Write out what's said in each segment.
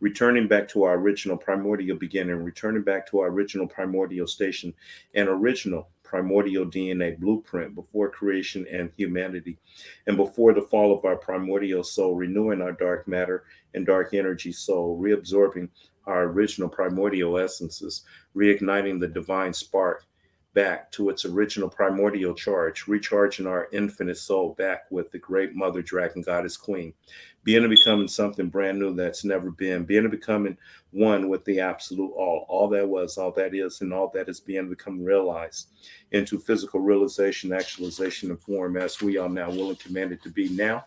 returning back to our original primordial beginning, returning back to our original primordial station and original primordial DNA blueprint before creation and humanity, and before the fall of our primordial soul, renewing our dark matter and dark energy soul, reabsorbing our original primordial essences, reigniting the divine spark back to its original primordial charge, recharging our infinite soul back with the great mother dragon goddess queen, being and becoming something brand new that's never been, being and becoming one with the absolute all that was, all that is, and all that is being become realized into physical realization, actualization, and form as we are now willing commanded to be now,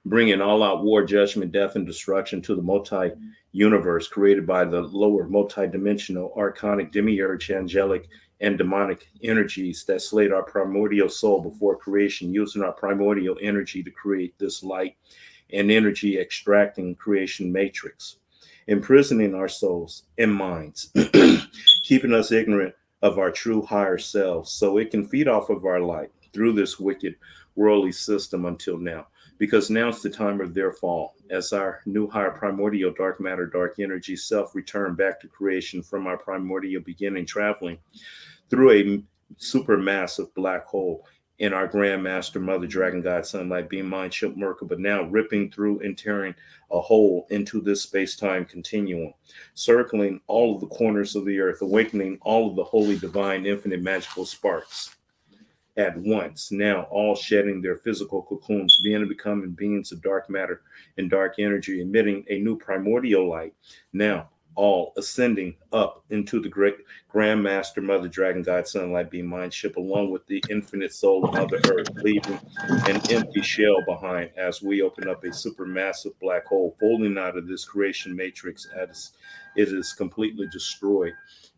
bringing all out war, judgment, death, and destruction to the multi-universe created by the lower multi-dimensional, archonic, demiurge, angelic, and demonic energies that slayed our primordial soul before creation, using our primordial energy to create this light and energy extracting creation matrix, imprisoning our souls and minds, keeping us ignorant of our true higher selves so it can feed off of our light through this wicked worldly system until now. Because now's the time of their fall, as our new higher primordial dark matter, dark energy self return back to creation from our primordial beginning, traveling through a supermassive black hole in our Grand Master Mother Dragon God Sunlight Beam Mind Chip Merkaba, now ripping through and tearing a hole into this space-time continuum, circling all of the corners of the earth, awakening all of the holy, divine, infinite, magical sparks at once, now all shedding their physical cocoons, being and becoming beings of dark matter and dark energy, emitting a new primordial light, now all ascending up into the great Grand Master Mother Dragon God Sunlight Beam Mind Ship, along with the infinite soul of Mother Earth, leaving an empty shell behind as we open up a supermassive black hole, folding out of this creation matrix as it is completely destroyed,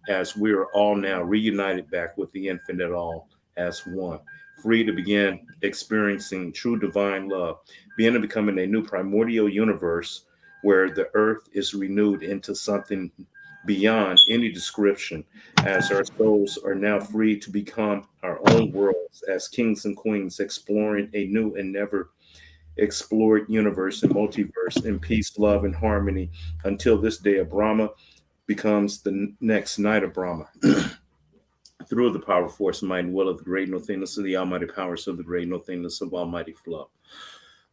as we are all now reunited back with the infinite all as one, free to begin experiencing true divine love, being and becoming a new primordial universe where the earth is renewed into something beyond any description, as our souls are now free to become our own worlds as kings and queens, exploring a new and never explored universe and multiverse in peace, love, and harmony until this day of Brahma becomes the next night of Brahma. Through the power, force, might, and will of the great nothingness of the almighty powers of the great nothingness of almighty flow.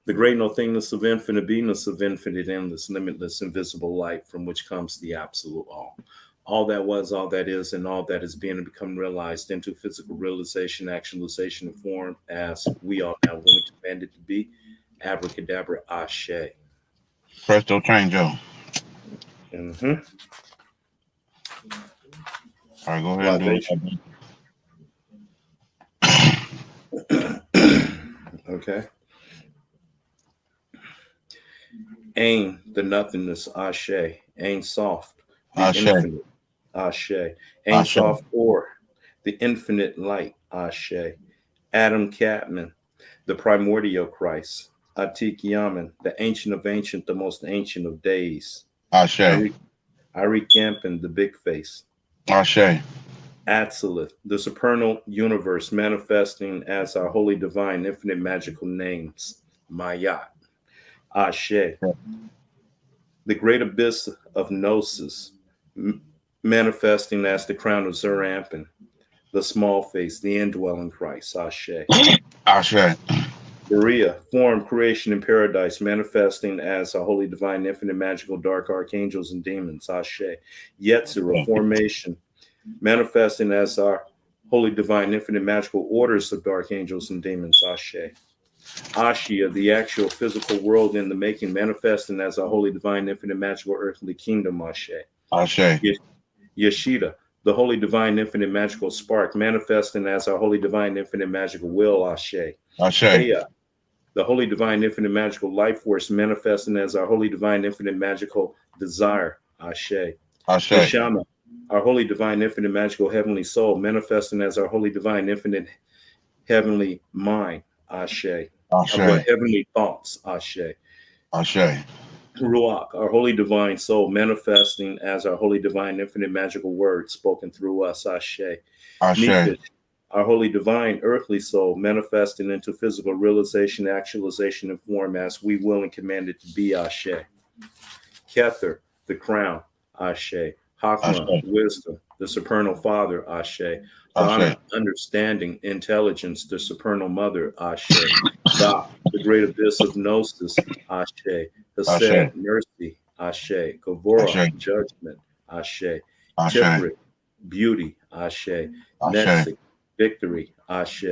The great nothingness of infinite beingness of infinite, endless, limitless, invisible light from which comes the absolute all. All that was, all that is, and all that is being and become realized into physical realization, actualization, and form as we are now willing commanded to be. Abracadabra, Ashe. Presto chango. Mm-hmm. All right, go ahead and do Libation. Okay. Ain, the nothingness, Ashe. Ain soft, the Ashe. infinite, Ashe. Ain Ashe. soft or the infinite light, Ashe. Adam Catman, the primordial Christ. Atik Yaman, the ancient of ancient, the most ancient of days. Ashe. Arik Gampin, the big face. Ashe. Atsilith, the supernal universe manifesting as our holy divine infinite magical names. Mayat. Ashe, the great abyss of Gnosis, manifesting as the crown of Zerampin, the small face, the indwelling Christ. Ashe. Ashe. Berea, form, creation, and paradise, manifesting as a holy, divine, infinite, magical, dark archangels and demons. Ashe. Yetzirah, formation, manifesting as our holy, divine, infinite, magical orders of dark angels and demons. Ashe. Ashia, the actual physical world in the making, manifesting as a holy, divine, infinite, magical, earthly kingdom. Ashe. Ashe. Yeshida, the holy, divine, infinite, magical spark, manifesting as our holy, divine, infinite, magical will. Ashe. Ashe. Aya, the holy, divine, infinite, magical life force, manifesting as our holy, divine, infinite, magical desire. Ashe. Ashe. Neshama, our holy, divine, infinite, magical, heavenly soul, manifesting as our holy, divine, infinite, heavenly mind. Ashe. Ashe. Heavenly thoughts. Ashe. Ashe. Ruach, our holy divine soul, manifesting as our holy divine infinite magical word spoken through us. Ashe. Ashe. Nephish, our holy divine earthly soul, manifesting into physical realization, actualization, and form as we will and commanded to be. Ashe. Kether, the crown, Ashe. Hakma, Ashe. wisdom, the supernal father, Ashe. Ashe. Bana, understanding, intelligence, the supernal mother, Ashe. Ba, the great abyss of gnosis, Ashe. Ashe. Hased, mercy, Ashe. Gavora, Ashe. judgment, Ashe. Ashe. Tifrit, beauty, Ashe. Ashe. Netzik, victory, Ashe.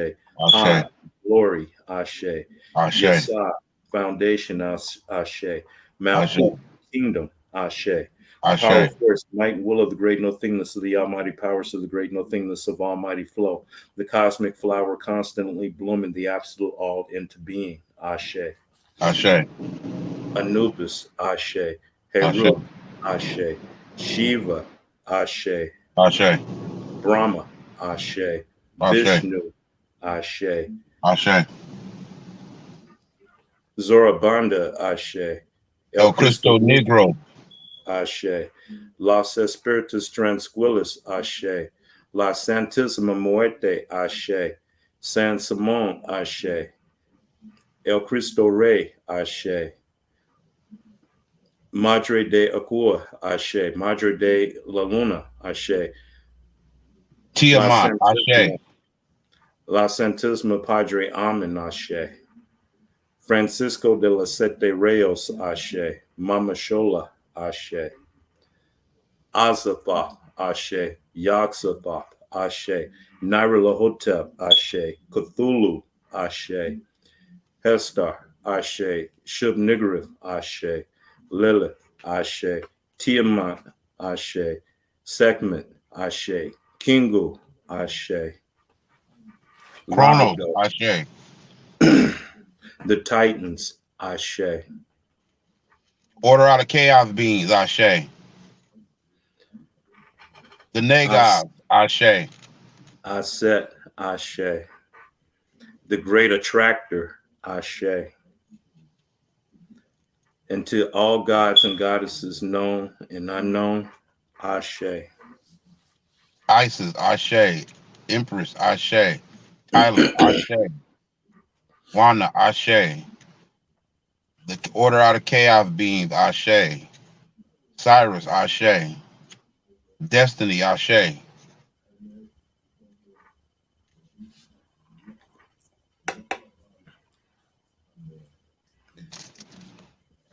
Ashe. Ad, glory, Ashe. Ashe. Yesod, foundation, Ashe. Ashe. Malchut, kingdom, Ashe. Power, Ashe. force, might, and will of the great nothingness of the almighty powers of the great nothingness of almighty flow. The cosmic flower constantly blooming the absolute all into being, Ashe. Ashe. Anubis, Ashe. Ashe. Heruk, Ashe. Shiva, Ashe. Ashe. Brahma, Ashe. Ashe. Vishnu, Ashe. Ashe. Zorabanda, Ashe. El El Cristo Cristo Negro, Negro. Ashe. Los Espíritus Tranquilos, Ashe. La Santísima Muerte, Ashe. San Simón, Ashe. El Cristo Rey, Ashe. Madre de Aqua, Ashe. Madre de la Luna, Ashe. La Tiamat. Santísima, Ashe. La Santísima Padre Amen, Ashe. Francisco de los Sete Reyes, Ashe. Mama Shola, Ashe. Azathoth, Ashe. Yogg-Sothoth, Ashe. Nyarlathotep, Ashe. Cthulhu, Ashe. Hestar, Ashe. Shub-Niggurath, Ashe. Lilith, Ashe. Tiamat, Ashe. Sekhmet, Ashe. Kingu, Ashe. Chronos. Labago, Ashe. the Titans, Ashe. Order out of chaos beings. Ashe. The As- Nagas. Ashe. Aset, Ashe. The Great Attractor, Ashe. And to all gods and goddesses known and unknown, Ashe. Isis. Ashe. Empress. Ashe. Tyler. Ashe. Wanda. Ashe. The order out of chaos beings. Ashe. Cyrus. Ashe. Destiny. Ashe.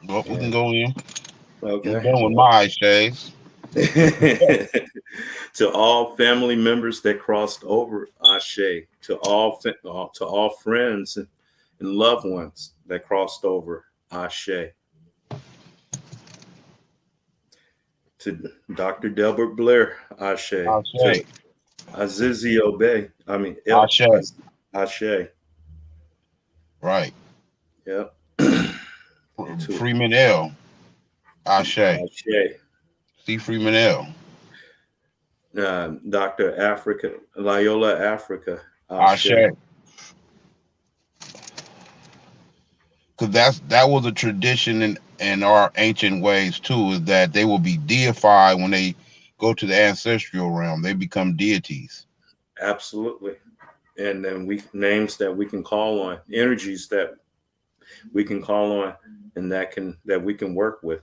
Well, we can And go in. I'm okay. done with my Ashes. To all family members that crossed over, Ashe. To all friends and loved ones that crossed over, Ashe. To Dr. Delbert Blair, Ashe. To Ashe. Azizi Obey, I mean, Ashe. Ashe. Right. Yep. To Freeman L. Ashe. Ashe. C. Freeman L. Dr. Africa, Loyola Africa, Ashe. Ashe. Because that was a tradition in our ancient ways too, is that they will be deified when they go to the ancestral realm. They become deities. Absolutely. And then names that we can call on, energies that we can call on, and that we can work with.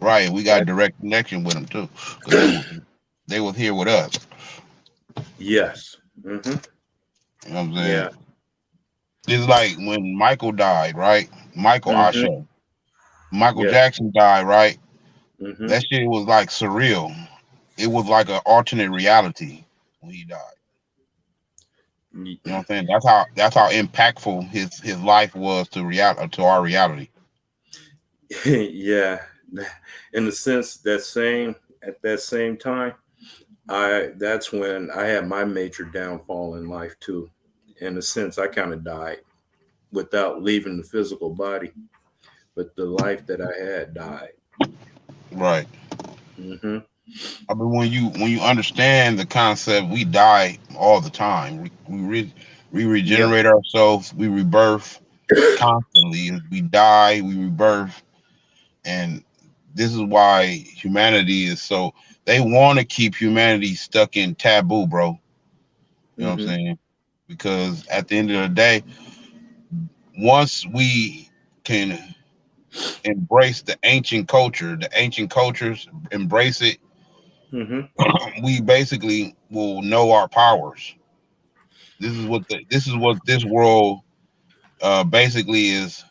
Right. We got a direct connection with them too. 'Cause they was here with us. Yes. You know what I'm Yeah. saying? It's like when Michael died, right? Michael Ashe. hmm Michael Yeah. Jackson died, right? hmm That shit was like surreal. It was like an alternate reality when he died. You know what I'm saying? That's how impactful his life was to our reality. Yeah. In the sense that at that same time, that's when I had my major downfall in life too. In a sense, I kind of died without leaving the physical body, but the life that I had died. Right. hmm I mean, when you understand the concept, we die all the time. We Yep. regenerate ourselves. We rebirth constantly. We die. We rebirth, and this is why humanity is so. They want to keep humanity stuck in taboo, bro. You know what I'm hmm saying? Because at the end of the day, once we can embrace the ancient culture, the ancient cultures, embrace it, Hmm. we basically will know our powers. This is what this world basically is.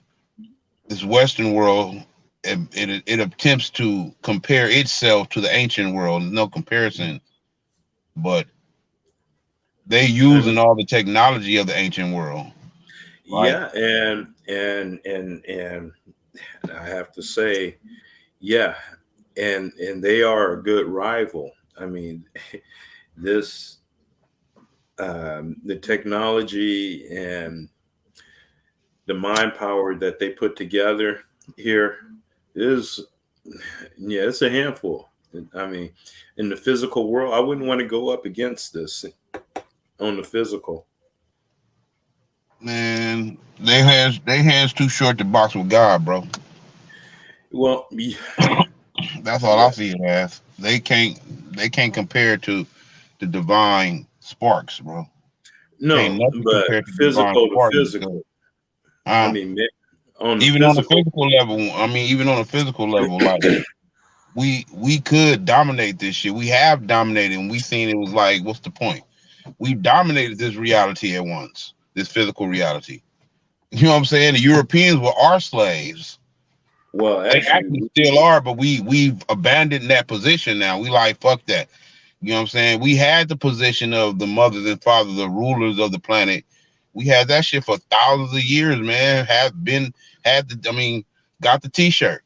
This Western world, it attempts to compare itself to the ancient world. No comparison, but they using all the technology of the ancient world, right? Yeah, and I have to say, yeah, and they are a good rival. I mean, this the technology and the mind power that they put together here is, yeah, it's a handful. I mean, in the physical world, I wouldn't want to go up against this on the physical. Man, they hands too short to box with God, bro. Well, That's all I yeah, see it as. They can't compare to the divine sparks, bro. Can't no, nothing but compare to divine physical to sparks because physical. I uh, mean, on the even on the physical, physical level, I mean, even on the physical level, like we could dominate this shit. We have dominated, and we seen it was like, what's the point? We dominated this reality at once, this physical reality. You know what I'm saying? The Europeans were our slaves. well, They actually, actually still are, but we've abandoned that position now. We like fuck that. You know what I'm saying? We had the position of the mothers and fathers, the rulers of the planet. We had that shit for thousands of years, man. Have been had the I mean, got the t-shirt.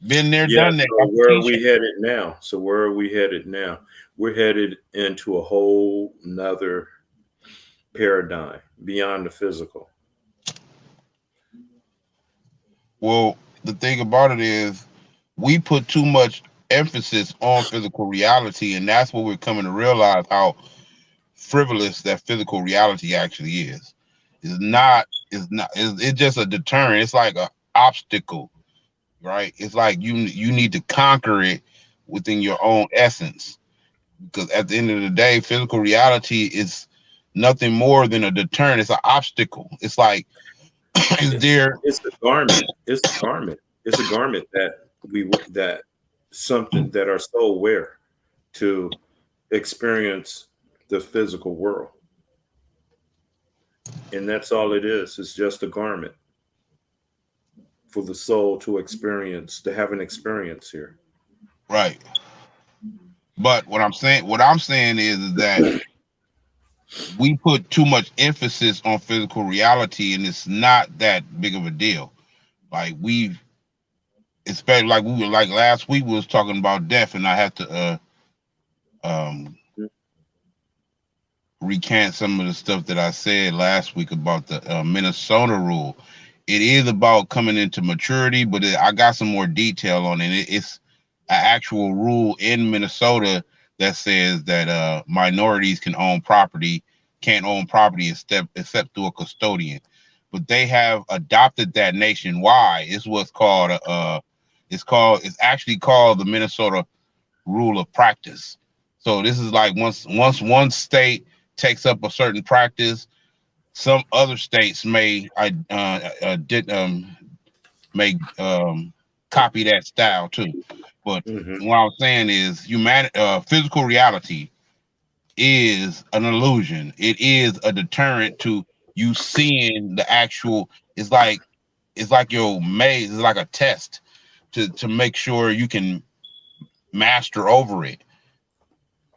Been there, yeah. done that, So got the where are t-shirt. we headed now? So where are we headed now? We're headed into a whole nother paradigm beyond the physical. Well, the thing about it is we put too much emphasis on physical reality, and that's what we're coming to realize how frivolous that physical reality actually is. It's just a deterrent. It's like an obstacle, right? It's like you need to conquer it within your own essence. Because at the end of the day, physical reality is nothing more than a deterrent. It's an obstacle. It's like is It, there it's a garment. It's a garment. It's a garment that that something that our soul wear to experience the physical world, and that's all it is. It's just a garment for the soul to experience, to have an experience here. right? But what I'm saying is that we put too much emphasis on physical reality, and it's not that big of a deal. Like we've, especially like we were like last week, we was talking about death, and I have to um recant some of the stuff that I said last week about the Minnesota rule. It is about coming into maturity, but I got some more detail on it. It's an actual rule in Minnesota that says that minorities can't own property except through a custodian. But they have adopted that nationwide. It's what's called it's actually called the Minnesota rule of practice. So this is like once one state takes up a certain practice, some other states did may copy that style too. But Hmm. what I'm saying is, physical reality is an illusion. It is a deterrent to you seeing the actual. It's like your maze. It's like a test to make sure you can master over it.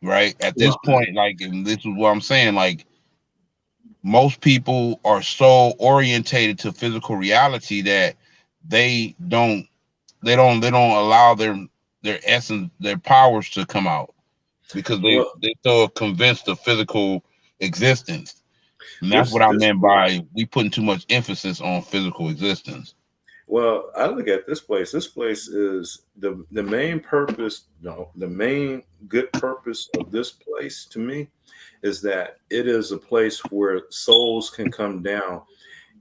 Right at this Well, point, like, and this is what I'm saying. Like most people are so orientated to physical reality that they don't they don't allow their essence, their powers to come out because they well, they so convinced of physical existence. And that's what I this meant place. by we putting too much emphasis on physical existence. Well, I look at this place. This place is the main purpose. No, the main good purpose of this place to me is that it is a place where souls can come down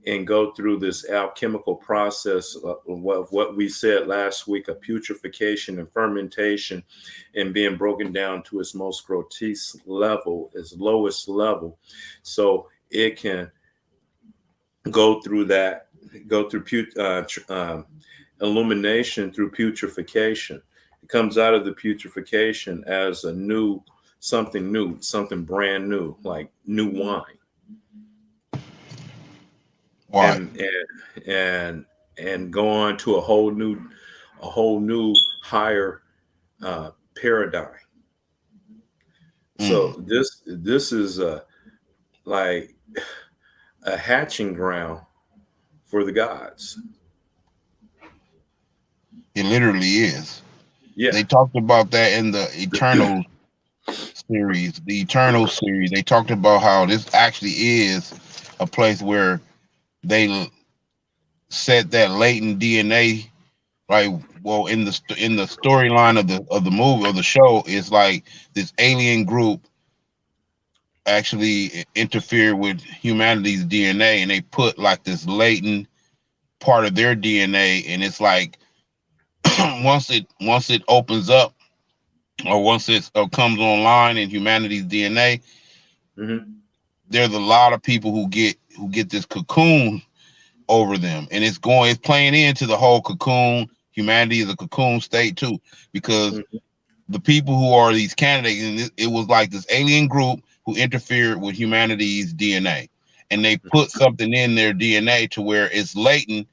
and go through this alchemical process of what we said last week, of putrefaction and fermentation, and being broken down to its most grotesque level, its lowest level, so it can go through that, go through illumination through putrefaction. It comes out of the putrefaction as a new, something brand new, like new wine, Right. and go on to a whole new higher paradigm. Mm. So this is like a hatching ground for the gods. It literally is. Yeah. They talked about that in the Eternal series. The Eternal series. They talked about how this actually is a place where they set that latent DNA. Like, well, in the storyline of the movie or the show, is like this alien group actually interfere with humanity's DNA, and they put like this latent part of their DNA, and it's like once it opens up, or once it comes online in humanity's DNA, Hmm. there's a lot of people who get this cocoon over them, and it's playing into the whole cocoon. Humanity is a cocoon state too, because Hmm. the people who are these candidates, and it was like this alien group who interfered with humanity's DNA, and they put something in their DNA to where it's latent,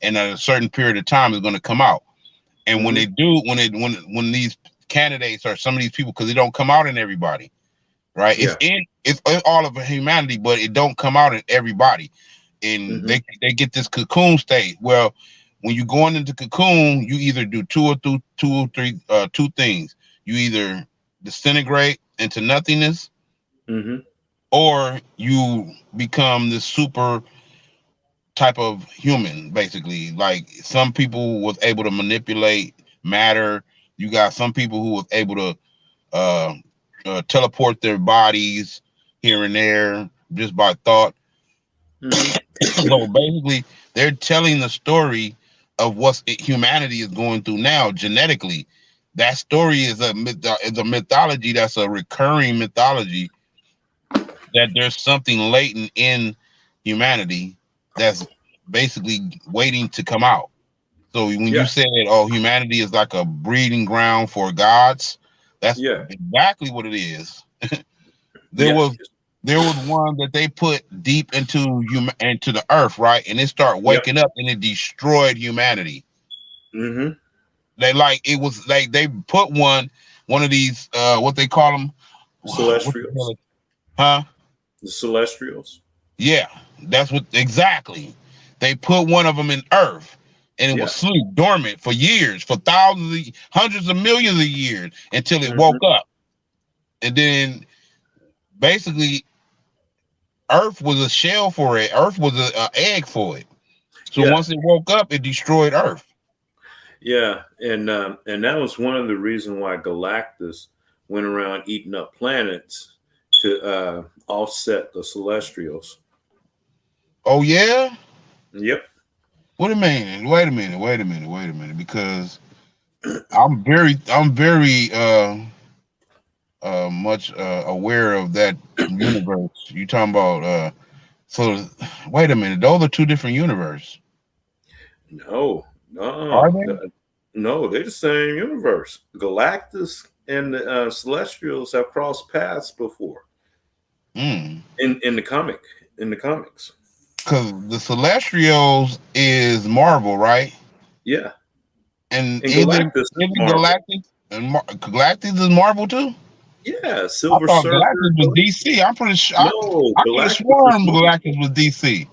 and at a certain period of time, it's going to come out. And when they Hmm. do, when these candidates or some of these people, because they don't come out in everybody, right? Yeah. It's in all of humanity, but it don't come out in everybody, and Hmm. they get this cocoon state. Well, when you going into cocoon, you either do two or three two things. You either disintegrate into nothingness, Hmm. or you become this super type of human, basically. Like some people was able to manipulate matter. You got some people who was able to uh, teleport their bodies here and there just by thought. Hmm. So basically, they're telling the story of what humanity is going through now genetically. That story is a mythology that's a recurring mythology, that there's something latent in humanity that's basically waiting to come out. So when you Yeah. said, "Oh, humanity is like a breeding ground for gods," that's Yeah. exactly what it is. There Yeah. was one that they put deep into the earth, right? And it started Yep. waking up, and it destroyed humanity. Hmm. They like it was like they put one of these what they call them, what the hell Celestials. huh? The Celestials. Yeah, that's what exactly. They put one of them in Earth, and it was Yeah. sleep dormant for years, for hundreds of millions of years, until it woke Hmm. up. And then basically, Earth was a shell for it. Earth was a egg for it. So Yeah. once it woke up, it destroyed Earth. Yeah. And that was one of the reasons why Galactus went around eating up planets to offset the Celestials. Oh yeah. Yep. Wait a minute. Wait a minute. Wait a minute. Wait a minute. Because I'm very much aware of that universe. You talking about so wait a minute, those are two different universes. No. No. Are they? No. They're the same universe. Galactus and the Celestials have crossed paths before Mm. in the comics. Cause the Celestials is Marvel, right? Yeah. And And Galactus is isn't Marvel. Galactus and Galactus is Marvel too? Yeah. I Silver thought Galactus Surfer. was DC. I'm pretty sure No. I could have Galactus is sworn Galactus Marvel. was DC.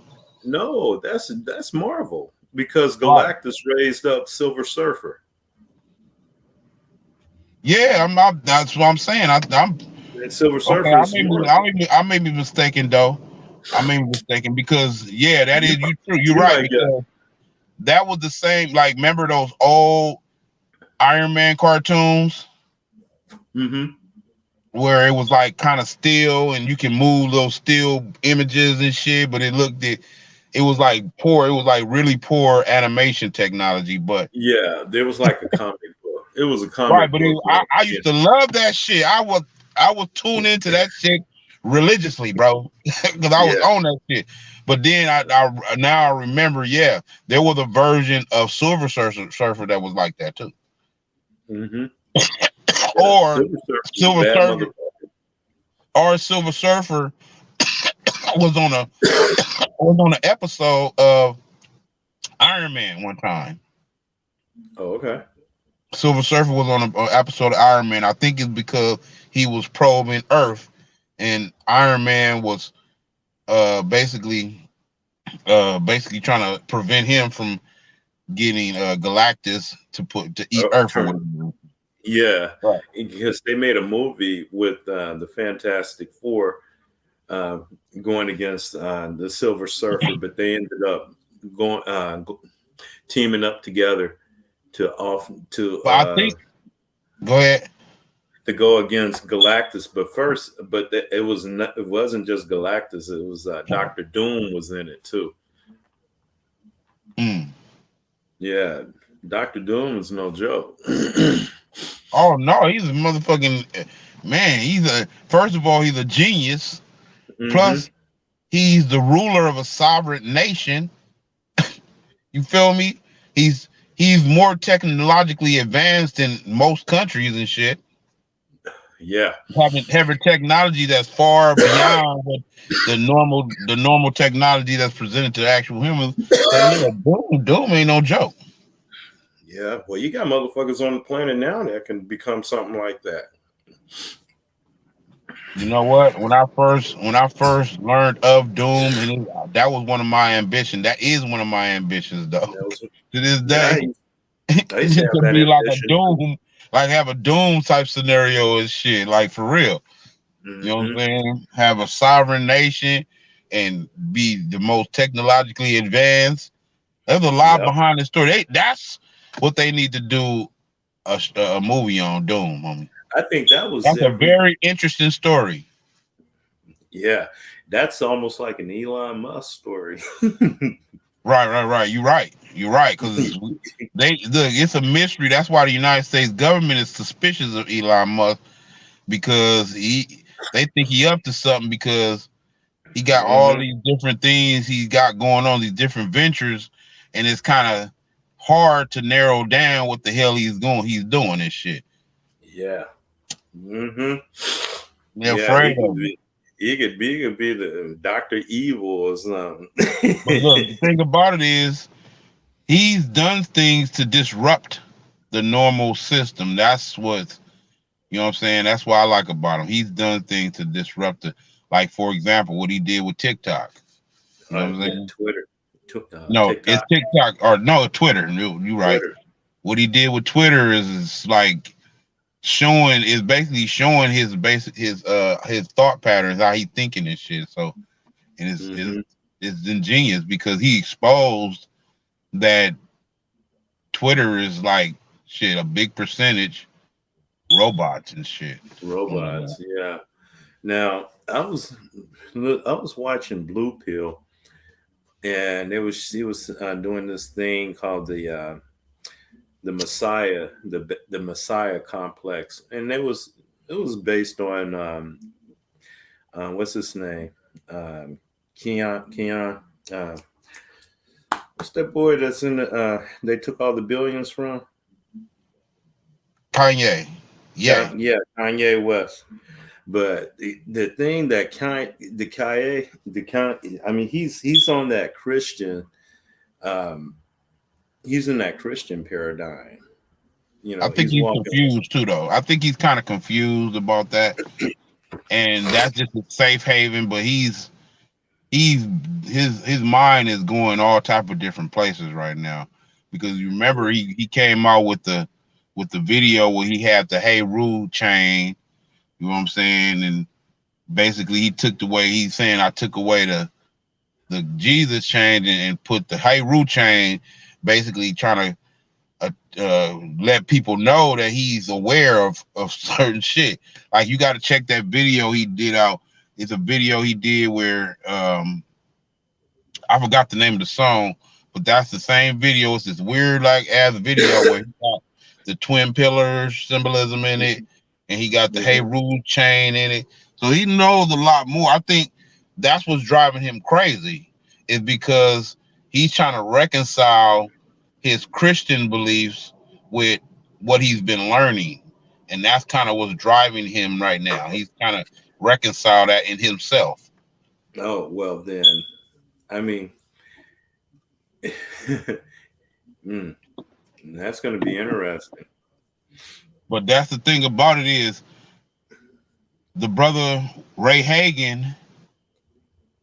No, that's Marvel because Right. Galactus raised up Silver Surfer. Yeah, I'm not, that's what I'm saying. I'm And Silver okay. Surfer is Marvel. I may be mistaken though. I may be mistaken because yeah, that You is you true. You're you right might get. because that was the same. Like, remember those old Iron Man cartoons Hmm. where it was like kind of still and you can move those still images and shit, but it was like poor. It was like really poor animation technology, but Yeah, there was like a comic book. It was a right. comic But book. I used to love that shit. I was tuned into that shit religiously, bro, because I was Yeah. on that shit. But then I now I remember, yeah, there was a version of Surfer that was like that too, Mm-hmm. Yeah. or Silver Surfer was a Silver bad Surfer, motherfucker. or Silver Surfer was on a was on an episode of Iron Man one time. Oh, okay. Silver Surfer was on an episode of Iron Man. I think it's because he was probing Earth, and Iron Man was basically trying to prevent him from getting Galactus to eat Earth or Turn. whatever. Yeah, Right. because they made a movie with the Fantastic Four uh, going against the Silver Surfer, but they ended up going teaming up together to off But I think go ahead. to go against Galactus. But first, it was not, it wasn't just Galactus. It was Doctor Doom was in it too. Mm. Yeah, Doctor Doom is no joke. Oh no, he's a motherfucking man. He's a first of all, he's a genius. Hmm. Plus, he's the ruler of a sovereign nation. You feel me? He's more technologically advanced than most countries and shit. Yeah, Having technology that's far beyond what the normal technology that's presented to actual humans. So yeah, Doom ain't no joke. yeah. Well, you got motherfuckers on the planet now that can become something like that. You know what? When I first learned of Doom, and that was one of my ambitions. That is one of my ambitions, though. That was, To this yeah, day, I used to just have to that be like a ambition too. Doom, like have a Doom type scenario and shit, like for real. You know what I'm Hmm. saying? Have a sovereign nation and be the most technologically advanced. There's a lot Yep. behind the story. That's what they need to do a movie on Doom, homie. I think that was That's a every. very interesting story. Yeah, that's almost like an Elon Musk story. Right. You're right. Because they look, it's a mystery. That's why the United States government is suspicious of Elon Musk because they think he up to something because he got all Hmm. these different things he's got going on, these different ventures, and it's kind of hard to narrow down what the hell he's doing and shit. Yeah. Hmm. They're Yeah, afraid of him. he could be the Doctor Evil or something. But look, the thing about it is he's done things to disrupt the normal system. That's what you know what I'm saying? That's what I like about him. He's done things to disrupt it. Like, for example, what he did with TikTok. You know what I'm Yeah, saying? Twitter, No, it's TikTok, TikTok or no, Twitter. You right. Twitter. What he did with Twitter is like basically showing his thought patterns, how he thinking and shit. So and Hmm. it's ingenious because he exposed that Twitter is like shit, a big percentage robots and shit. Robots. Yeah. Now I was watching Blue Pill, and he was doing this thing called the Messiah, the Messiah complex, and it was based on what's his name, Keon. Uh, what's that boy that's in the? They took all the billions from. Kanye. Yay. Yeah, Kanye West. But the thing that I mean, he's on that Christian, um, he's in that Christian paradigm. You I know, think he's he's walking. confused too though. I think he's kind of confused about that. And that's just a safe haven, but he's his mind is going all type of different places right now. Because you remember he came out with the video where he had the Hey Rude chain, you know what I'm saying? And basically he took away he's saying I took away the Jesus chain and put the Hey Rude chain, basically trying to let people know that he's aware of certain shit. Like you got to check that video he did out. It's a video he did where I forgot the name of the song, but that's the same video. It's this weird like ass video where he got the twin pillars symbolism in it, and he got the Hey Mm-hmm. Rude chain in it. So he knows a lot more. I think that's what's driving him crazy, is because he's trying to reconcile his Christian beliefs with what he's been learning. And that's kind of what's driving him right now. He's kind of reconcile that in himself. Oh, well, then, I mean, mm, that's going to be interesting. But that's the thing about it is the brother Ray Hagen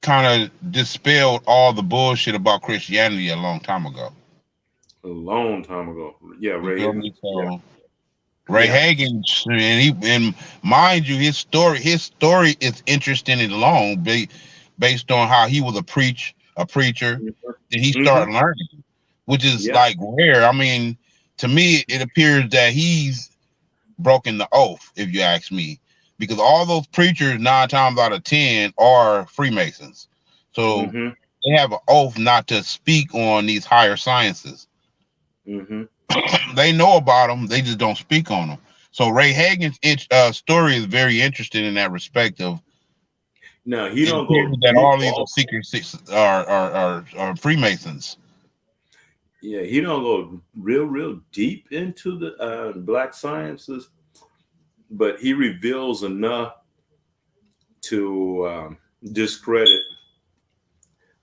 kind of dispelled all the bullshit about Christianity a long time ago. A long time ago. Yeah, You feel Ray. me? Yeah. So Ray Yeah. Hagen, and mind you, his story is interesting and long, based on how he was a preacher, and he Mm-hmm. started learning, which is Yeah. like rare. I mean, to me, it appears that he's broken the oath, if you ask me, because all those preachers 9 times out of 10 are Freemasons, so Mm-hmm. they have an oath not to speak on these higher sciences. Mm-hmm. They know about them, they just don't speak on them. So Ray Hagen's story is very interesting in that respect. Of Now, he it don't appears go that deep all these are off. secret are Freemasons. Yeah, he don't go real deep into the black sciences, but he reveals enough to discredit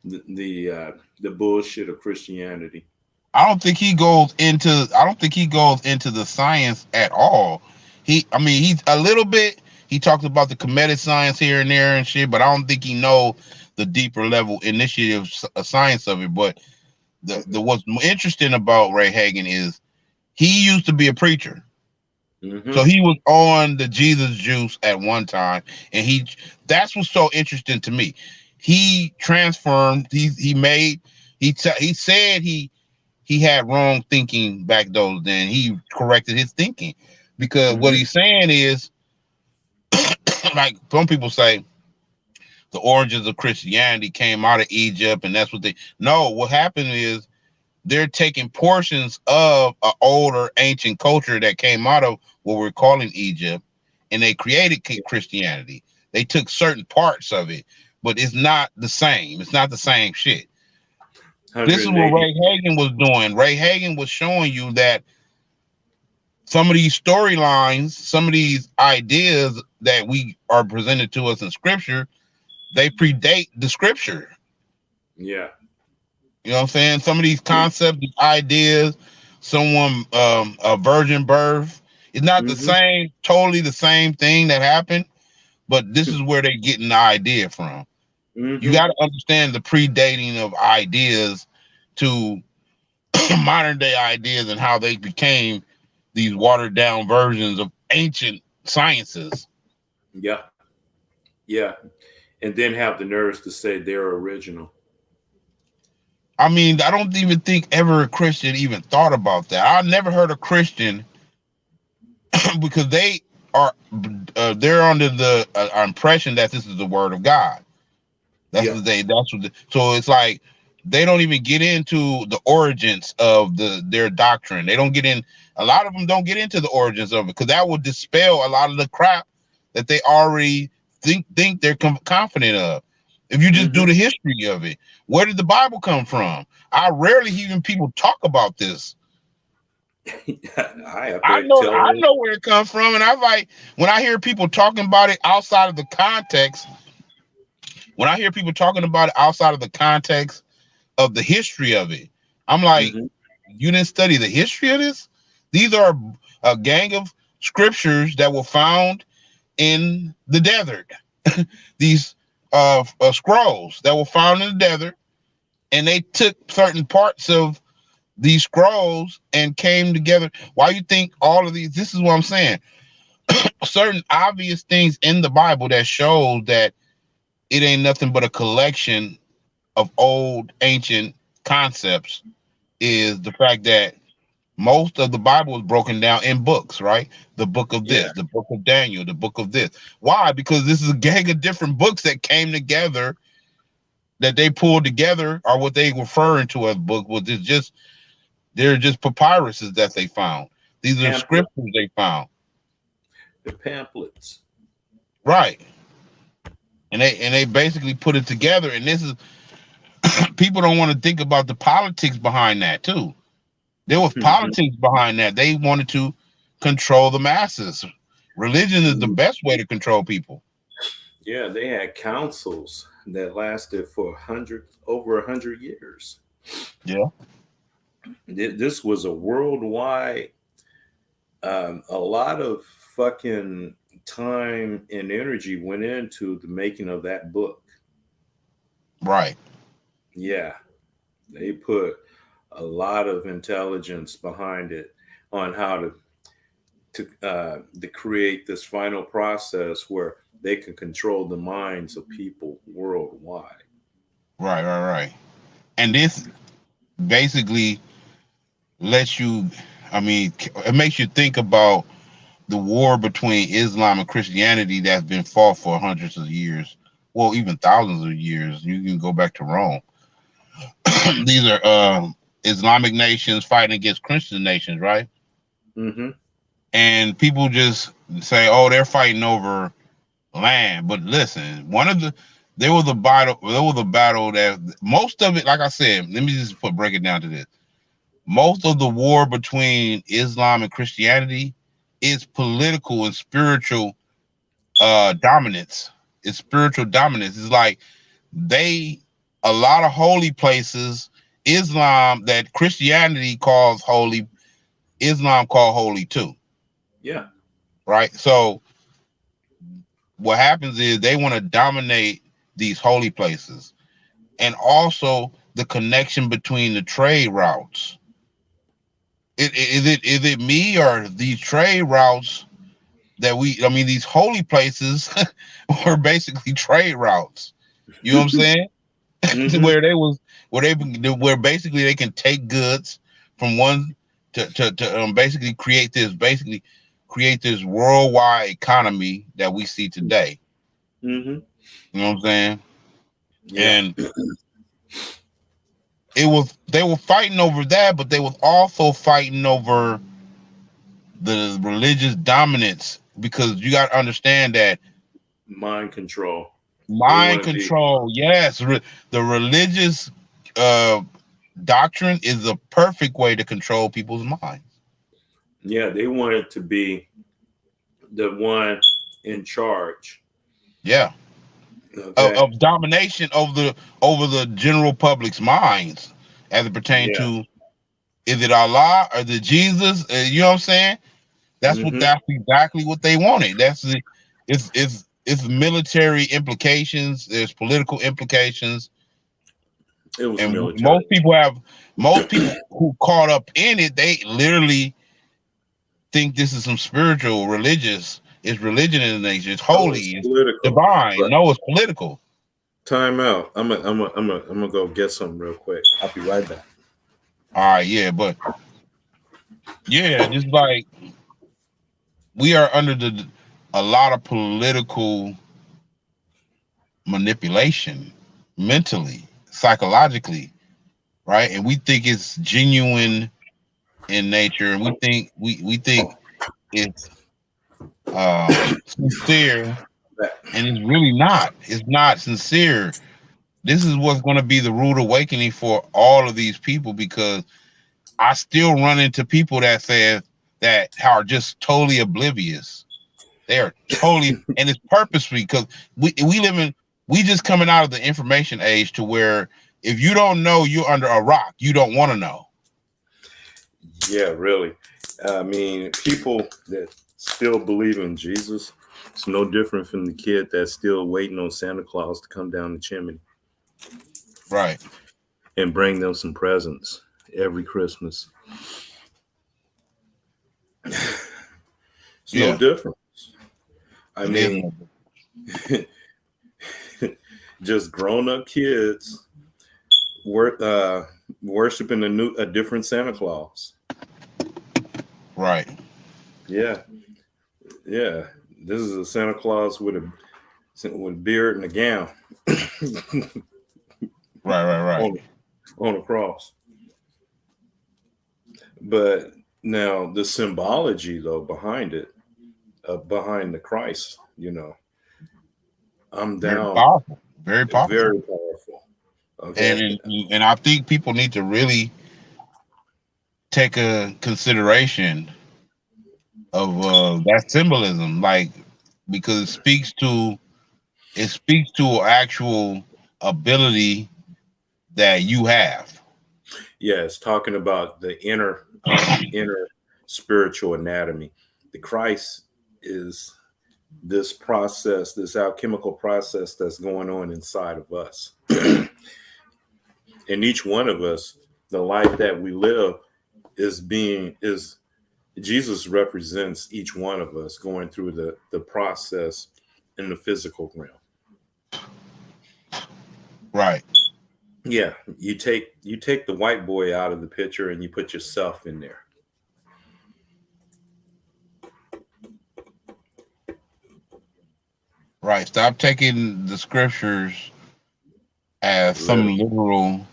the bullshit of Christianity. I don't think he goes into the science at all. I mean, he's a little bit. He talks about the comedic science here and there and shit, but I don't think he know the deeper level initiative science of it. But the what's interesting about Ray Hagen is he used to be a preacher. So Mm-hmm. he was on the Jesus juice at one time, and that's what's so interesting to me. He transformed. He said he had wrong thinking back those then. He corrected his thinking, because what Mm-hmm. he's saying is, like some people say, the origins of Christianity came out of Egypt, and that's what they. No, what happened is they're taking portions of an older ancient culture that came out of what we're calling Egypt, and they created Christianity. They took certain parts of it, but it's not the same. It's not the same shit. This is what 180. Ray Hagen was doing. Ray Hagen was showing you that some of these storylines, some of these ideas that we are presented to us in scripture, they predate the scripture. Yeah. You know what I'm saying? Some of these concepts, these ideas, someone a virgin birth, it's not the Mm-hmm. same, totally the same thing that happened, but this is where they're getting the idea from. You Mm-hmm. got to understand the predating of ideas to modern day ideas, and how they became these watered down versions of ancient sciences. Yeah. Yeah. And then have the nerves to say they're original. I mean, I don't even think ever a Christian even thought about that. I never heard a Christian because are they're under the impression that this is the word of God. That's Yeah. what they. That's what. So it's like they don't even get into the origins of their doctrine. They don't get in. A lot of them don't get into the origins of it, because that would dispel a lot of the crap that they already think they're confident of. If you just do Mm-hmm. the history of it, where did the Bible come from? I rarely hear people talk about this. I have I to know tell I them. know where it comes from, and I like when I hear people talking about it outside of the context. When I hear people talking about it outside of the context of the history of it, I'm like, Mm-hmm. you didn't study the history of this? These are a gang of scriptures that were found in the desert. These scrolls that were found in the desert, and they took certain parts of these scrolls and came together. Why you think all of these? This is what I'm saying. Certain obvious things in the Bible that shows that it ain't nothing but a collection of old ancient concepts is the fact that most of the Bible is broken down in books, right? The book of Yeah. this, the book of Daniel, the book of this. Why? Because this is a gang of different books that came together, that they pulled together, or what they referring to as book, was it's just they're just papyruses that they found. These are Pamphlet. scriptures they found. the pamphlets. Right. And they basically put it together. And this is people don't want to think about the politics behind that too. There was politics behind that. They wanted to control the masses. Religion is the best way to control people. Yeah, they had councils that lasted for over 100 years. Yeah. This was a worldwide. A lot of fucking time and energy went into the making of that book. Right. Yeah, they put a lot of intelligence behind it on how to create this final process where they can control the minds of people worldwide. Right. And this basically lets you, I mean, it makes you think about the war between Islam and Christianity that's been fought for hundreds of years, well, even thousands of years. You can go back to Rome. These are Islamic nations fighting against Christian nations, right? Mm-hmm. And people just say, "Oh, they're fighting over land." But listen, there was a battle that most of it, like I said, let me just break it down to this. Most of the war between Islam and Christianity is political and spiritual dominance. It's spiritual dominance. It's like they a lot of holy places, Islam that Christianity calls holy, Islam called holy too. Yeah. Right. So what happens is they want to dominate these holy places, and also the connection between the trade routes. Is it me or these trade routes that I mean, these holy places were basically trade routes. You know what I'm saying? Mm-hmm. Where basically they can take goods from one to basically create this worldwide economy that we see today. Mm-hmm. You know what I'm saying? Yeah. And they were fighting over that, but they was also fighting over the religious dominance, because you got to understand that Mind control. They mind want to be. control, yes, the religious uh doctrine is the perfect way to control people's minds. Yeah, they wanted to be the one in charge. Yeah, Okay. of domination over the general public's minds as it pertains Yeah. to, is it Allah or the Jesus? You know what I'm saying? Mm-hmm. That's exactly what they wanted. It's military implications. There's political implications, It was and military. most people who caught up in it. They literally think this is some spiritual, religious. It's religion in the nation. It's Oh, holy. it's It's political. divine. But No, it's political. time out. I'm gonna go get something real quick. I'll be right back. All right, yeah, but yeah, just like we are under a lot of political manipulation, mentally, psychologically, right? And we think it's genuine in nature, and we think it's sincere, and it's really not. It's not sincere. This is what's going to be the rude awakening for all of these people, because I still run into people that say that are just totally oblivious. They are totally, and it's purposely, because we just coming out of the information age to where if you don't know, you're under a rock. You don't want to know. Yeah, really. I mean, people that still believe in Jesus, it's no different from the kid that's still waiting on Santa Claus to come down the chimney Right. and bring them some presents every Christmas. It's no Yeah. different. I It is. mean, just grown up kids worshiping a different Santa Claus. Right. Yeah, yeah. This is a Santa Claus with a beard and a gown. Right. On a cross. But now the symbology though behind it, behind the Christ. You know, I'm Very down. powerful. Very powerful. Very powerful. And, Okay. and I think people need to really take a consideration of that symbolism, like, because it speaks to actual ability that you have. Yes, talking about the inner spiritual anatomy. The Christ is this process, this alchemical process that's going on inside of us. And each one of us, the life that we live is Jesus represents each one of us going through the process in the physical realm. Right. Yeah, you take the white boy out of the picture and you put yourself in there. Right. Stop taking the scriptures as some Literally.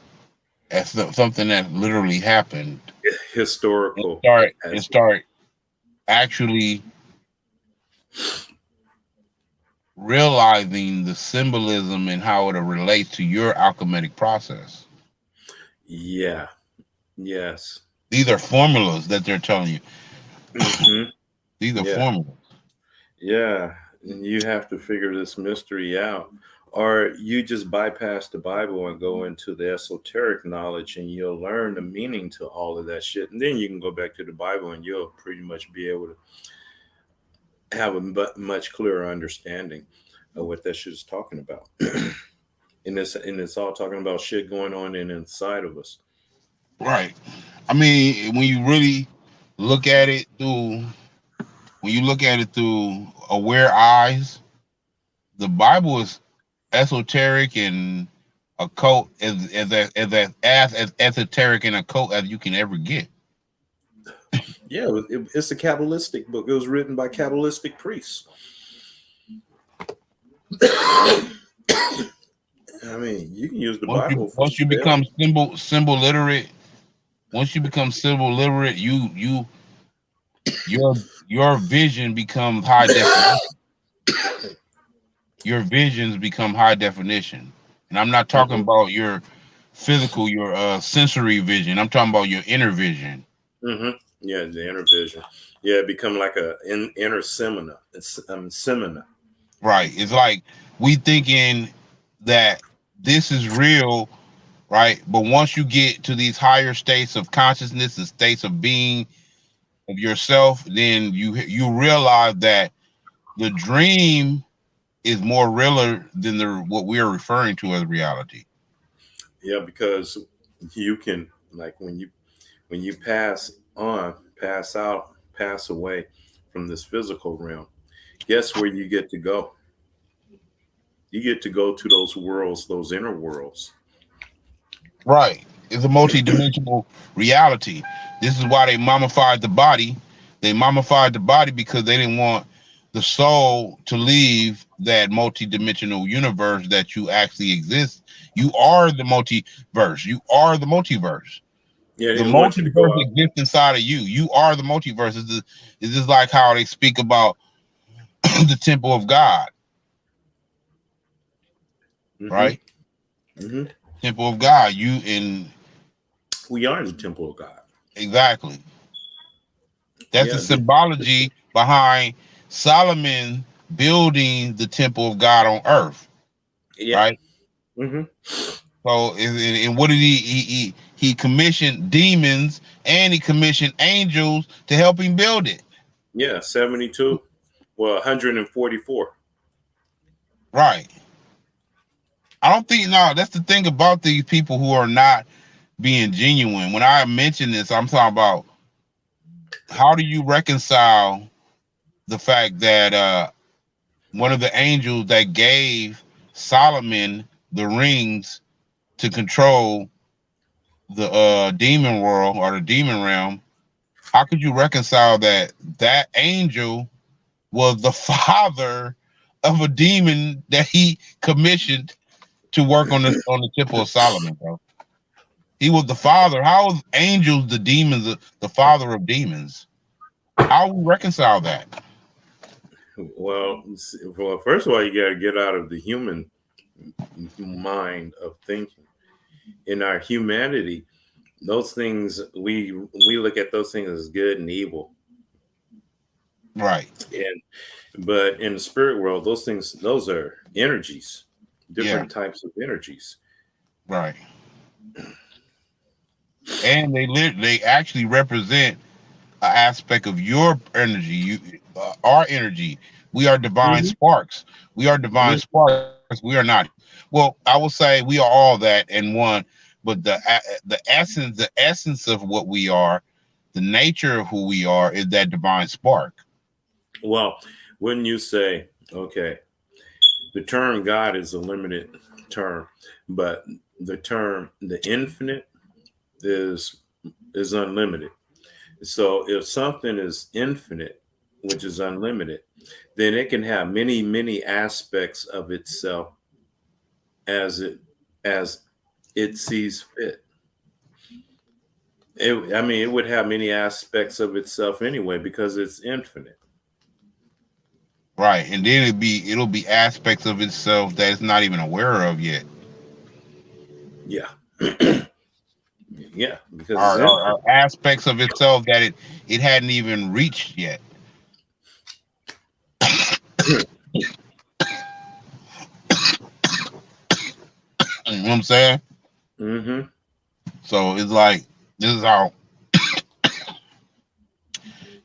literal, something that literally happened, and Historical start as actually realizing the symbolism and how it relates to your alchemic process. yeah, yes. These are formulas that they're telling you. Hmm. These are Yeah, formulas. yeah. And you have to figure this mystery out. Or you just bypass the Bible and go into the esoteric knowledge and you'll learn the meaning to all of that shit. And then you can go back to the Bible and you'll pretty much be able to have a much clearer understanding of what that shit is talking about. And it's all talking about shit going on inside of us. Right. I mean, when you really look at it through, when you look at it through aware eyes, the Bible is esoteric and occult, as esoteric and occult as you can ever get. Yeah, it's a Kabbalistic book. It was written by Kabbalistic priests. I mean, you can use the Once you Bible for once you spell. become symbol literate, once you become symbol literate, your vision becomes high definition. Your visions become high definition, and I'm not talking Hmm. about your physical, your sensory vision. I'm talking about your inner vision. Hmm. Yeah, the inner vision. Yeah, it become like a inner seminar. It's seminar. Right. It's like we thinking that this is real, right? But once you get to these higher states of consciousness and states of being of yourself, then you realize that the dream is more realer than the what we are referring to as reality. Yeah, because you can, like, when you pass out, pass away from this physical realm. Guess where you get to go? You get to go to those worlds, those inner worlds. Right. It's a multi-dimensional reality. This is why they mummified the body. They mummified the body because they didn't want the soul to leave that multi-dimensional universe that you actually exist. You are the multiverse. You are the multiverse. Yeah, they The didn't want you to go multiverse out. exists inside of you. You are the multiverse. It's just like how they speak about the temple of God, Hmm. right? Hmm. Temple of God. You in We are the temple of God. exactly. That's the Yeah. symbology behind Solomon building the temple of God on earth, Yeah. right? Hmm. So, and what did he commissioned demons and he commissioned angels to help him build it, Yeah. 72. Well, 144. right? I don't think no. That's the thing about these people who are not being genuine. When I mention this, I'm talking about how do you reconcile the fact that one of the angels that gave Solomon the rings to control the demon world or the demon realm, how could you reconcile that angel was the father of a demon that he commissioned to work on the temple of Solomon, bro? He was the father. How is angels the demons, the father of demons? How we reconcile that? Well, first of all, you got to get out of the human mind of thinking. In our humanity, those things we look at those things as good and evil, Right, but in the spirit world, those are energies, yeah, different types of energies. right. And they actually represent an aspect of your energy, our energy. We are divine Hmm. sparks. We are divine sparks. We are not. Well, I will say we are all that in one, but the essence of what we are, the nature of who we are, is that divine spark. Well, wouldn't you say, okay, the term God is a limited term, but the infinite is unlimited. So if something is infinite, which is unlimited, then it can have many aspects of itself as as it sees fit. I mean, it would have many aspects of itself anyway because it's infinite. Right, and then it'll be aspects of itself that it's not even aware of yet. Yeah, yeah, because it's Or infinite. aspects of itself that it hadn't even reached yet. You know what I'm saying? Hmm. So it's like this is how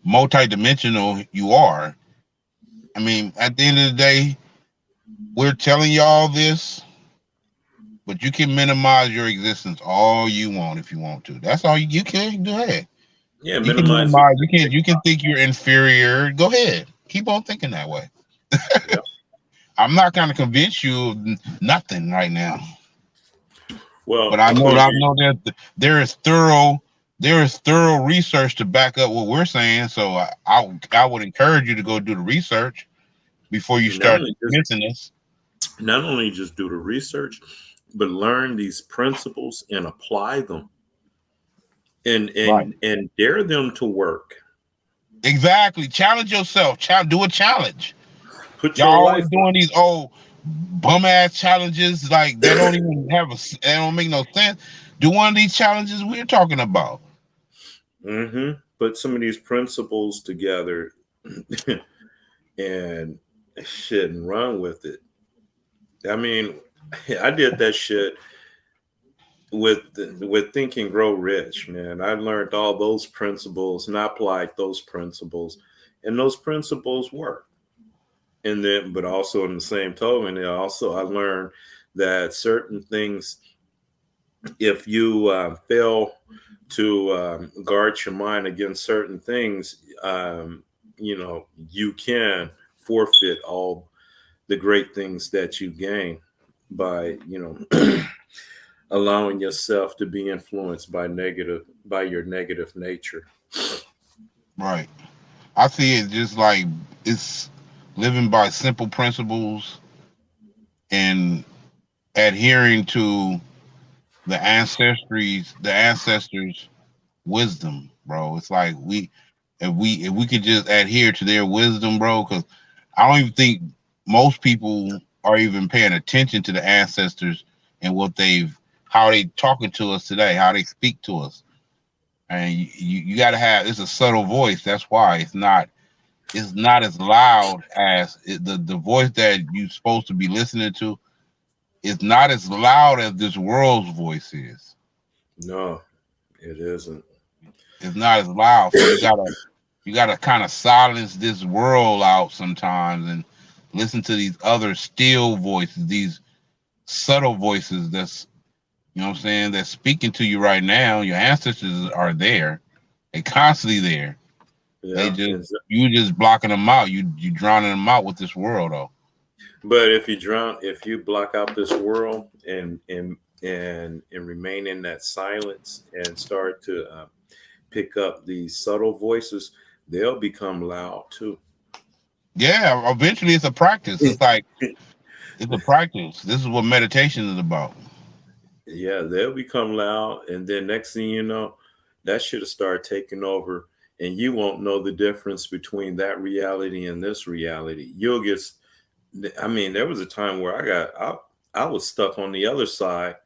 multidimensional you are. I mean, at the end of the day, we're telling y'all this, but you can minimize your existence all you want if you want to. That's all you can do. Ahead. Yeah, You can minimize it. minimize. You can think you're inferior. Go ahead. Keep on thinking that way. Yeah. I'm not going to convince you of nothing right now, but Well, I I'm know going to I be. know that there is thorough research to back up what we're saying. So I would encourage you to go do the research before you not start only just dismissing this. not only just do the research, but learn these principles and apply them Right. and dare them to work. Exactly. Challenge yourself. Do a challenge. Put Y'all your always life on. doing these old bum ass challenges like they don't even they don't make no sense. Do one of these challenges we're talking about. Put some of these principles together and shit and run with it. I mean, I did that shit with Think and Grow Rich, man. I learned all those principles and I applied those principles, and those principles work. And then, but also in the same token, I learned that certain things, if you fail to guard your mind against certain things, you can forfeit all the great things that you gain by, allowing yourself to be influenced by your negative nature. Right. I see it just like it's living by simple principles and adhering to the ancestors' wisdom, bro. It's like if we could just adhere to their wisdom, bro, because I don't even think most people are even paying attention to the ancestors and how they talking to us today, how they speak to us. And you got to have it's a subtle voice. That's why it's not as loud as the voice that you're supposed to be listening to is not as loud as this world's voice is. No, it isn't. It's not as loud. So you gotta kind of silence this world out sometimes and listen to these other still voices, these subtle voices that's what I'm saying, that's speaking to you right now. Your ancestors are there. They constantly there. They Yeah, just you just blocking them out. You drowning them out with this world though. but if you block out this world and remain in that silence and start to pick up these subtle voices, they'll become loud too. Yeah, eventually it's a practice. It's like it's a practice. This is what meditation is about. Yeah, they'll become loud, and then next thing you know, that should have started taking over and you won't know the difference between that reality and this reality. You'll get, I mean, there was a time where I was stuck on the other side,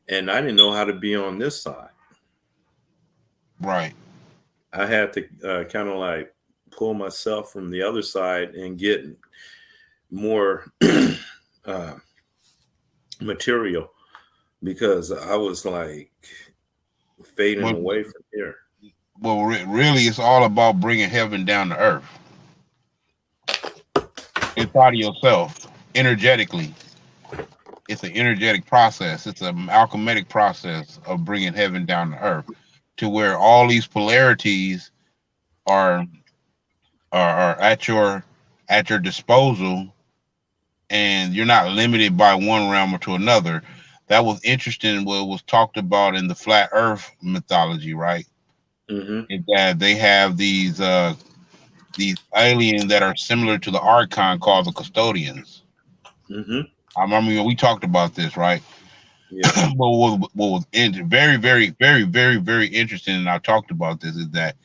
and I didn't know how to be on this side. Right. I had to kind of like pull myself from the other side and get more uh, material, because I was like fading Well, away from here. really, it's all about bringing heaven down to earth inside of yourself, energetically. It's an energetic process. It's an alchemic process of bringing heaven down to earth, to where all these polarities are are at your disposal, and you're not limited by one realm or to another. That was interesting. What was talked about in the flat Earth mythology, right? Mm-hmm. Is that they have these aliens that are similar to the Archon called the Custodians. Mm-hmm. I remember we talked about this, right? Yeah. But what was very interesting, and I talked about this, is that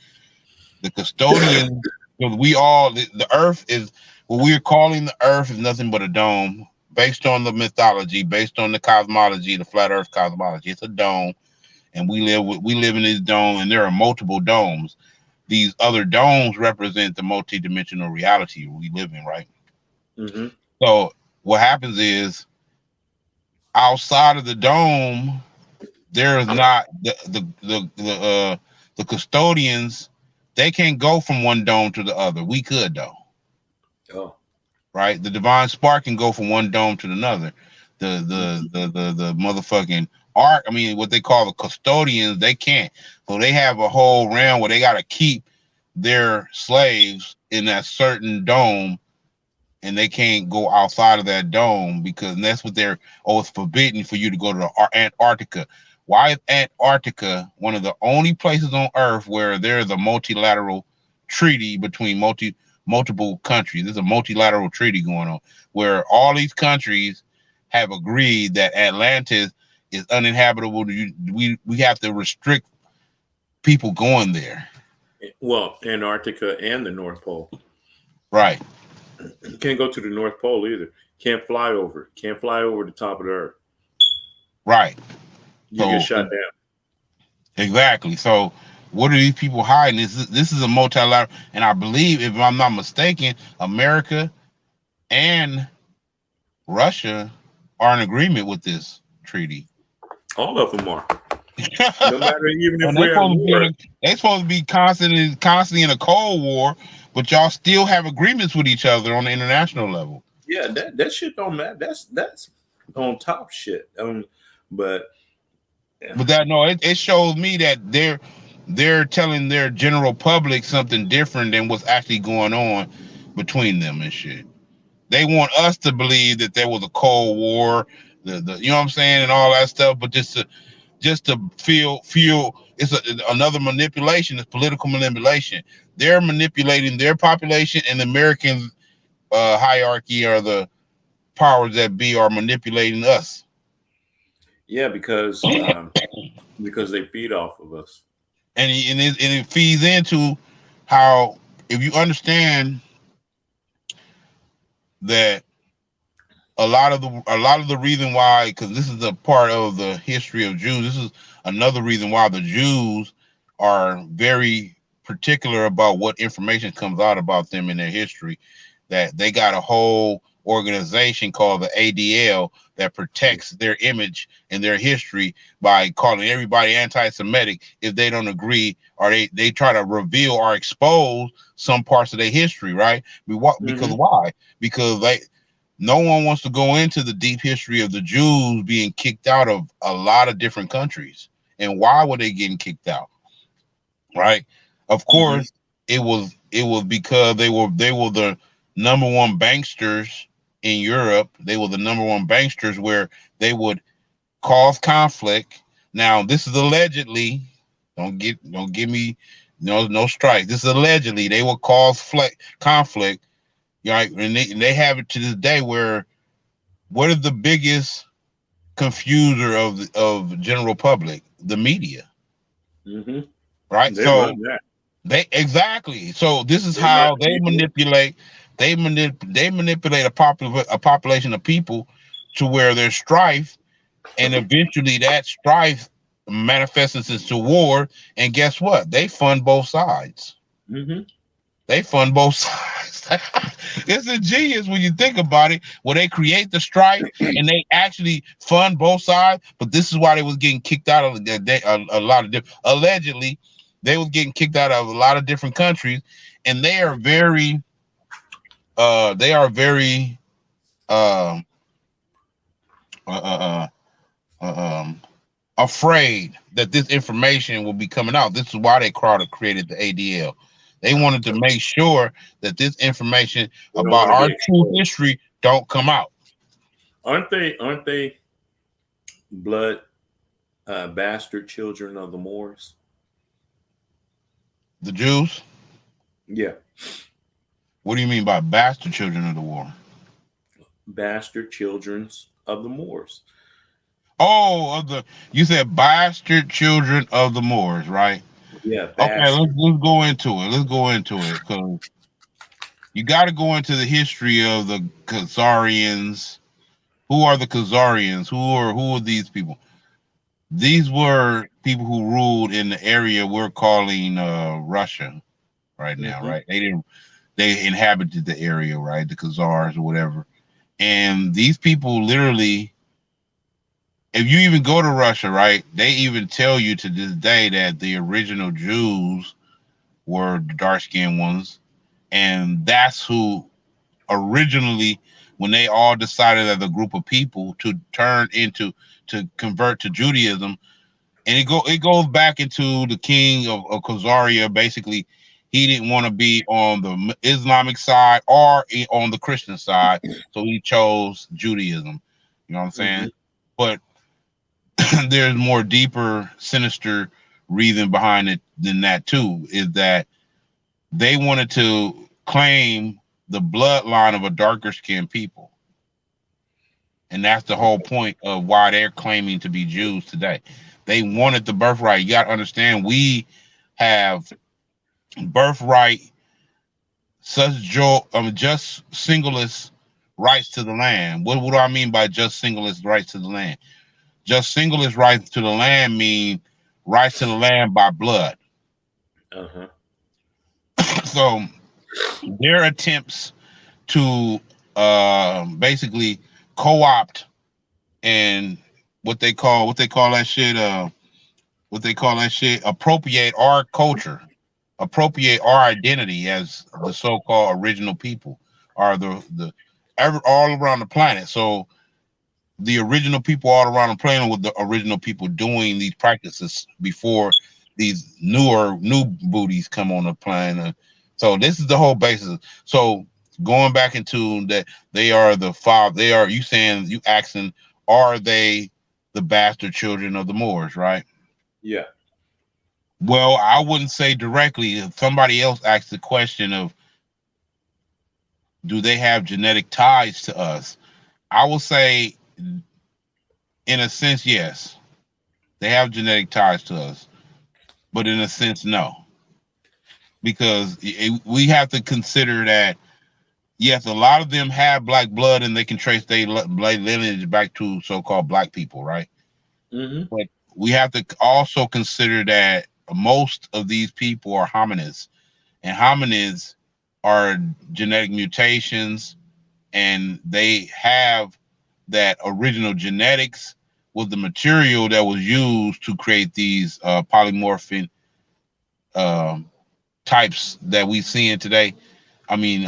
the custodian, because we all the Earth is what we're calling the Earth is nothing but a dome, based on the mythology, based on the cosmology, the flat Earth cosmology. It's a dome, and we live in this dome, and there are multiple domes. These other domes represent the multi-dimensional reality we live in, right? Mm-hmm. So what happens is, outside of the dome, there is not the custodians. They can't go from one dome to the other. We could though, Oh. right? The divine spark can go from one dome to another. The motherfucking arc. I mean, what they call the custodians, they can't. So they have a whole realm where they got to keep their slaves in that certain dome, and they can't go outside of that dome, because that's what they're. Oh, it's forbidden for you to go to the Antarctica. Why is Antarctica one of the only places on Earth where there's a multilateral treaty between multiple countries? There's a multilateral treaty going on where all these countries have agreed that Atlantis is uninhabitable. We have to restrict people going there. Well, Antarctica and the North Pole. Right. You can't go to the North Pole either. Can't fly over. Can't fly over the top of the Earth. Right. You get shot down. Exactly. So what are these people hiding? This is a multilateral, and I believe, if I'm not mistaken, America and Russia are in agreement with this treaty. All of them are. No matter, even if And we're at war. they supposed to be constantly in a cold war, but y'all still have agreements with each other on the international level. Yeah, that shit don't matter. That's on top shit. But yeah. But it shows me that they're telling their general public something different than what's actually going on between them and shit. They want us to believe that there was a Cold War, the you know what I'm saying, and all that stuff, but just to feel it's another manipulation. It's political manipulation. They're manipulating their population, and the American hierarchy, or the powers that be, are manipulating us. Yeah, because they feed off of us. And it feeds into how, if you understand that a lot of the reason why, because this is a part of the history of Jews. This is another reason why the Jews are very particular about what information comes out about them in their history. That they got a whole organization called the ADL that protects their image and their history by calling everybody anti-Semitic if they don't agree, or they try to reveal or expose some parts of their history, right? Because why? Because no one wants to go into the deep history of the Jews being kicked out of a lot of different countries. And why were they getting kicked out? Right? Of course, it was because they were the number one banksters in Europe. They were the number one banksters, where they would cause conflict. Now, this is allegedly. Don't give me no strike. This is allegedly. They would cause conflict. Right, and they have it to this day, where what is the biggest confuser of the general public? The media. Mm-hmm. Right. They So run that. They exactly. So this is They're not how they people. manipulate. They manipulate a population of people to where there's strife, and eventually that strife manifests into war. And guess what? They fund both sides. Hmm. They fund both sides. It's ingenious when you think about it. Where they create the strife and they actually fund both sides. But this is why they was getting kicked out of a lot of different. Allegedly, they was getting kicked out of a lot of different countries, and they are very um uh, uh, um afraid that this information will be coming out. This is why they created the ADL. They wanted to make sure that this information They don't about want to our be true exposed. history don't come out. Aren't they? Aren't they blood bastard children of the Moors? The Jews. Yeah, What do you mean by bastard children of the war? bastard childrens of the Moors. Oh, of the you said bastard children of the Moors, right? Yeah, Okay, bastard. let's go into it. Let's go into it because you got to go into the history of the Khazarians. Who are the Khazarians? Who are these people? These were people who ruled in the area we're calling Russia right now, Hmm. right? They inhabited the area, right? The Khazars or whatever. And these people literally, if you even go to Russia, right, they even tell you to this day that the original Jews were the dark skinned ones. And that's who originally, when they all decided as a group of people to convert to Judaism, and it goes back into the king of Khazaria. Basically, he didn't want to be on the Islamic side or on the Christian side, so he chose Judaism. You know what I'm Hmm. saying? But there's more deeper, sinister reason behind it than that too. Is that they wanted to claim the bloodline of a darker skinned people. And that's the whole point of why they're claiming to be Jews today. They wanted the birthright. You got to understand, we have birthright, just singleless rights to the land. What do I mean by just singleless rights to the land? Just singleless rights to the land mean rights to the land by blood. Uh-huh. So their attempts to basically co-opt and what they call that shit appropriate our culture, appropriate our identity as the so-called original people, are all around the planet. So the original people all around the planet with the original people doing these practices before these new booties come on the planet. So this is the whole basis. So going back into that, they are the father. They are, you saying, you asking, are they the bastard children of the Moors, right? Yeah. Well, I wouldn't say directly. If somebody else asked the question of, do they have genetic ties to us? I will say, in a sense, yes, they have genetic ties to us, but in a sense, no, because we have to consider that yes, a lot of them have black blood and they can trace their lineage back to so-called black people, right? Hmm. But we have to also consider that most of these people are hominids, and hominids are genetic mutations, and they have that original genetics with the material that was used to create these polymorphic um, types that we see in today. I mean,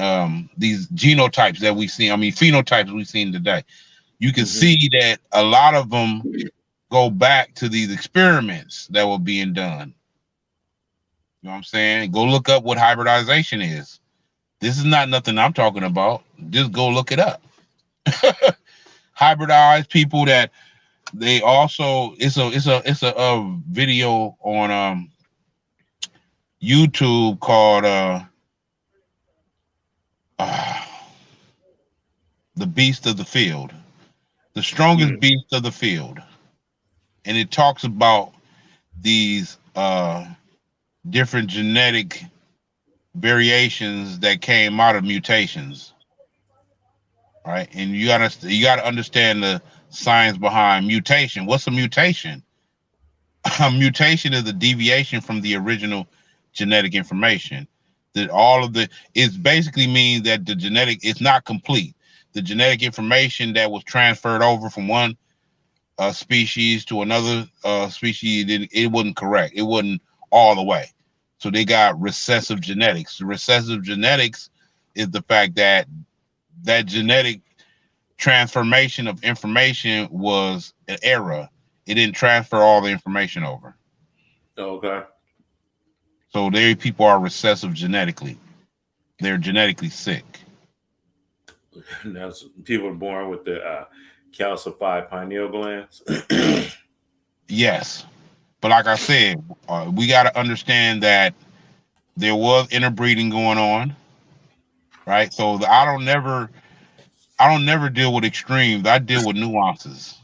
these genotypes that we see. I mean, phenotypes we see today. You can Hmm. see that a lot of them go back to these experiments that were being done. You know what I'm saying? Go look up what hybridization is. This is not nothing I'm talking about. Just go look it up. Hybridized people that they also it's a video on YouTube called uh the beast of the field, the strongest Mm. beast of the field, and it talks about these different genetic variations that came out of mutations, right? And you gotta understand the science behind mutation. What's a mutation? A mutation is a deviation from the original genetic information. That all of the it basically means that the genetic is not complete. The genetic information that was transferred over from one species to another species, it wasn't correct. It wasn't all the way. So they got recessive genetics. Recessive genetics is the fact that that genetic transformation of information was an error. It didn't transfer all the information over. Okay. So they people are recessive genetically. They're genetically sick. Now, people are born with the calcified pineal glands. Yes, but like I said, we got to understand that there was interbreeding going on, right? So I don't never deal with extremes. I deal with nuances.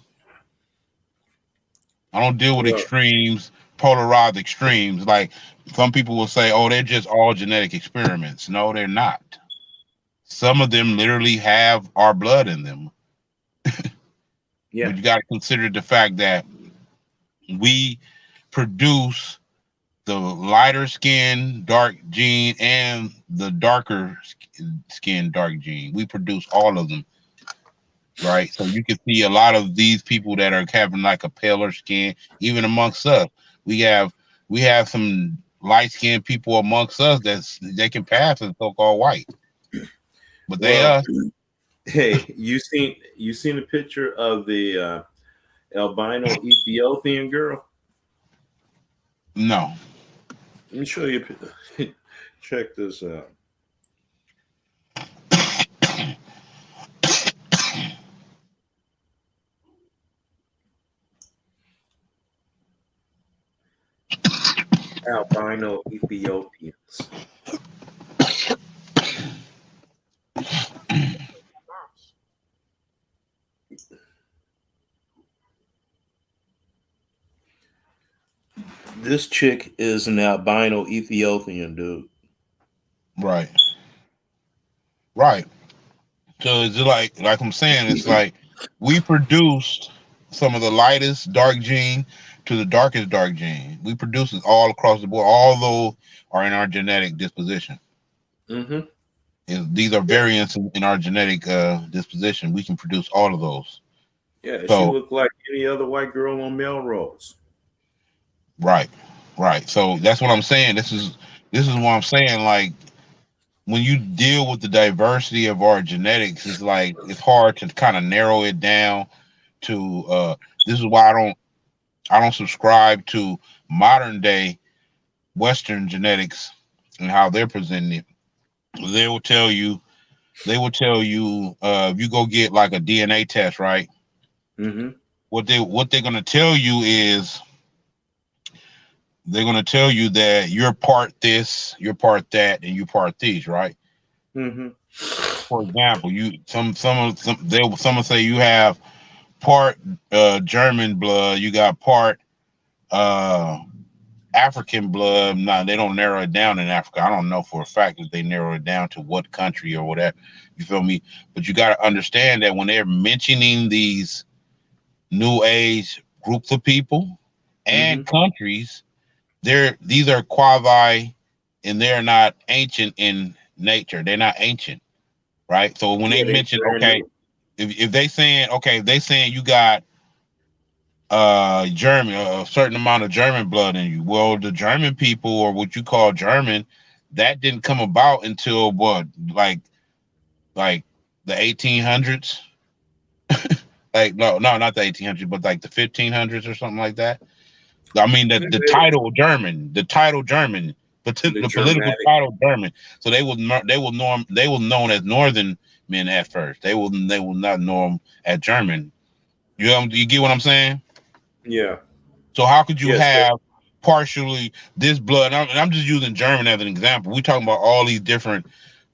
I don't deal with Well, extremes, polarized extremes. Like some people will say, "Oh, they're just all genetic experiments." No, they're not. Some of them literally have our blood in them, yeah. but you got to consider the fact that we produce the lighter skin dark gene and the darker skin dark gene. We produce all of them, right? So you can see a lot of these people that are having like a paler skin, even amongst us. We have we have some light skinned people amongst us that's they can pass as so called white, but they Well, us hey, you seen a picture of the albino Ethiopian girl? no. Let me show you. Check this out. Albino Ethiopians. This chick is an albino Ethiopian dude. Right, right. So it's just like I'm saying, it's like we produced some of the lightest dark gene to the darkest dark gene. We produce it all across the board. All those are in our genetic disposition. Mm-hmm. These are variants in our genetic disposition. We can produce all of those. Yeah, she So looked like any other white girl on Melrose. right, right. So that's what I'm saying. This is what I'm saying. Like when you deal with the diversity of our genetics, it's like it's hard to kind of narrow it down to this is why I don't subscribe to modern day Western genetics and how they're presenting it. They will tell you, if you go get like a DNA test, right? Mm-hmm. What they're gonna tell you is they're gonna tell you that you're part this, you're part that, and you part these, right? Mm-hmm. For example, you some will say you have part German blood, you got part uh African blood. Now they don't narrow it down in Africa. I don't know for a fact that they narrow it down to what country or whatever. You feel me? But you got to understand that when they're mentioning these new age groups of people and Mm-hmm. countries, these are quasi and they're not ancient in nature. They're not ancient, right? So when they Yeah, they mention, brand okay, new. if they saying, okay, if they saying you got German, a certain amount of German blood in you. Well, the German people, or what you call German, that didn't come about until what, like the 1800s. Like no, not the 1800s, but like the 1500s or something like that. I mean Yeah, the title German, but the the political Germanic. title German. So they will known as Northern men at first. They will not know them as German. You get what I'm saying? Yeah. So how could you Yes. have partially this blood? And I'm just using German as an example. We're talking about all these different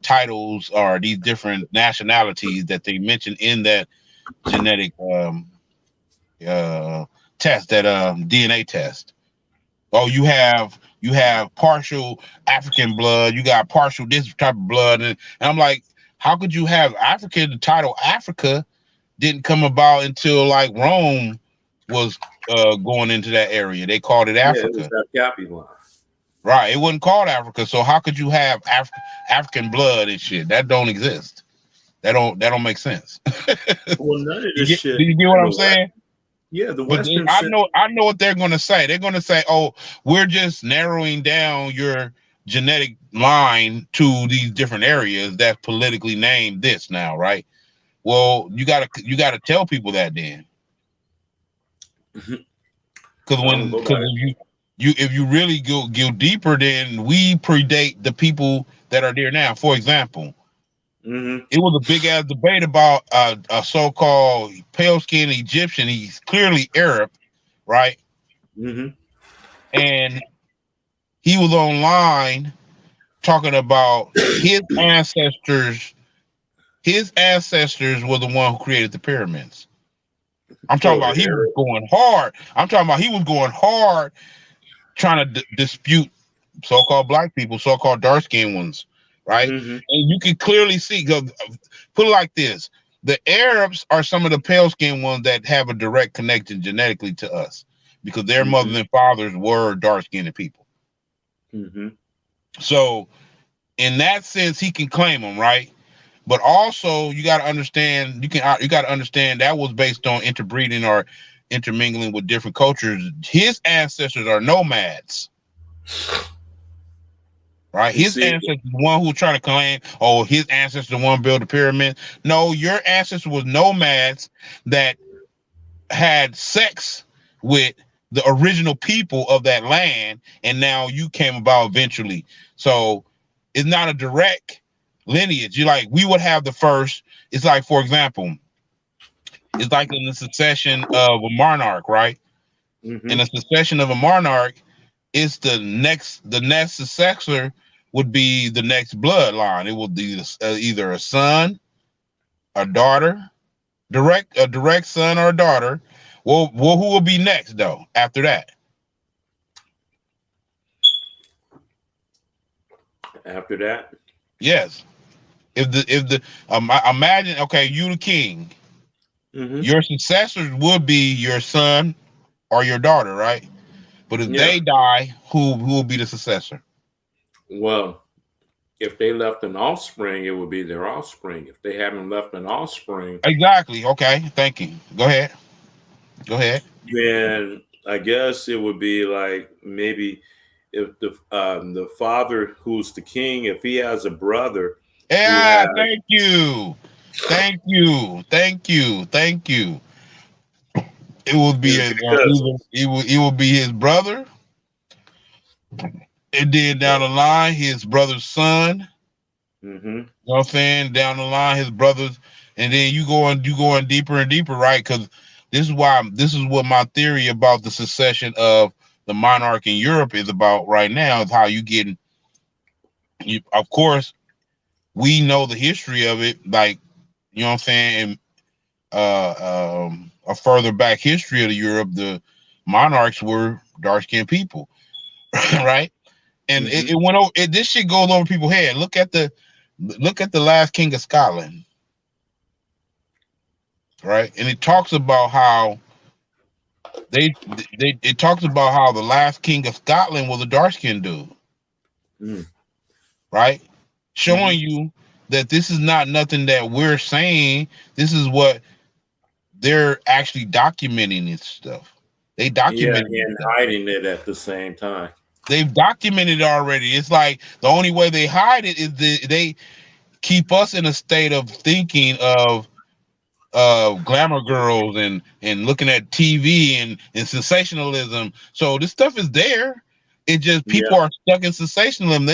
titles or these different nationalities that they mentioned in that genetic uh, test, that DNA test. Oh, you have You have partial African blood. You got partial this type of blood, and I'm like, how could you have Africa? The title Africa didn't come about until like Rome was going into that area. They called it Yeah, it was Africa, that Cappy line. right? It wasn't called Africa. So how could you have African blood and shit? That don't exist. That don't make sense. Well, none of You this get, shit do you get what in I'm the West. saying? Yeah, the But Western I said, know what they're going to say. They're going to say, "Oh, we're just narrowing down your genetic line to these different areas that's politically named this now, right?" Well, you gotta tell people that then, because well, I'm gonna go because by it. if you really go deeper, then we predate the people that are there now. For example, Mm-hmm. it was a big ass debate about a so-called pale skinned Egyptian. He's clearly Arab, right? Mm-hmm. And he was online talking about his ancestors. His ancestors were the one who created the pyramids. I'm talking Oh, about the he was Arab. going hard. I'm talking about he was going hard trying to dispute so-called black people, so-called dark-skinned ones, right? Mm-hmm. And you can clearly see. Put it like this: the Arabs are some of the pale-skinned ones that have a direct connection genetically to us because their Mm-hmm. mothers and fathers were dark-skinned people. Mm-hmm. So, in that sense, he can claim them, right? But also, you got to understand. You got to understand that was based on interbreeding or intermingling with different cultures. His ancestors are nomads, right? You His see, ancestors, the one who was trying to claim, oh, his ancestors, the one built the pyramid. No, your ancestors was nomads that had sex with the original people of that land, and now you came about eventually. So it's not a direct lineage. You like we would have the first. It's like, for example, it's like in the succession of a monarch, right? In mm-hmm. the succession of a monarch, it's the next successor would be the next bloodline. It would be either a son, a daughter, a direct son or a daughter. Well, who will be next though after that? After that, Yes. If the imagine, okay, you the king, mm-hmm. your successors would be your son or your daughter, right? But if Yeah. they die, who will be the successor? Well, if they left an offspring, it would be their offspring. If they haven't left an offspring, Exactly. Okay. Thank you. Go ahead. Go ahead. then I guess it would be like maybe if the father who's the king, if he has a brother who Yeah. has Thank you. Thank you. Thank you. Thank you. It will be it'll a, be the either cousins. it will be his brother, and then down the line his brother's son. Mm-hmm. You know what I'm saying? Down the line his brothers, and then you going deeper and deeper, right? Because this is what my theory about the succession of the monarch in Europe is about right now. Is how you getting. Of course, we know the history of it, like you know what I'm saying, and a further back history of the Europe, the monarchs were dark skinned people, right? And Mm-hmm. it went over. This shit goes over people's head. Look at the last king of Scotland, right? And it talks about how they it talks about how the last king of Scotland was a dark skinned dude, right? Mm-hmm. Showing you that this is not nothing that we're saying. This is what they're actually documenting this stuff. They Yeah, documented this and stuff. hiding it at the same time. They've documented it already. It's like the only way they hide it is they keep us in a state of thinking of glamour girls and looking at TV and sensationalism. So this stuff is there. It just Yeah. people are stuck in sensationalism.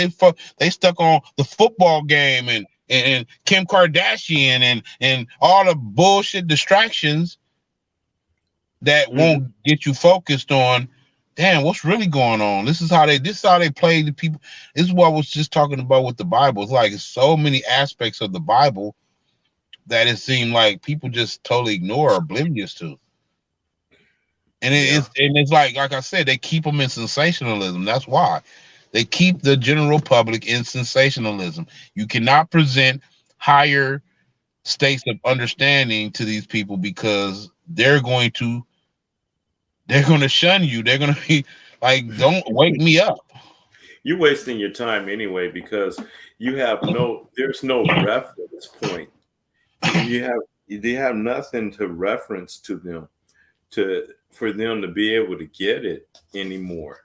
They stuck on the football game and Kim Kardashian and all the bullshit distractions that Mm-hmm. won't get you focused on. Damn, what's really going on? This is how they play the people. This is what I was just talking about with the Bible. It's like so many aspects of the Bible that it seemed like people just totally ignore or oblivious to. And Yeah. it's like I said, they keep them in sensationalism. That's why they keep the general public in sensationalism. You cannot present higher states of understanding to these people because they're going to shun you. They're going to be like, don't wake me up. You're wasting your time anyway because there's no reference point. You have they have nothing to reference to them for them to be able to get it anymore.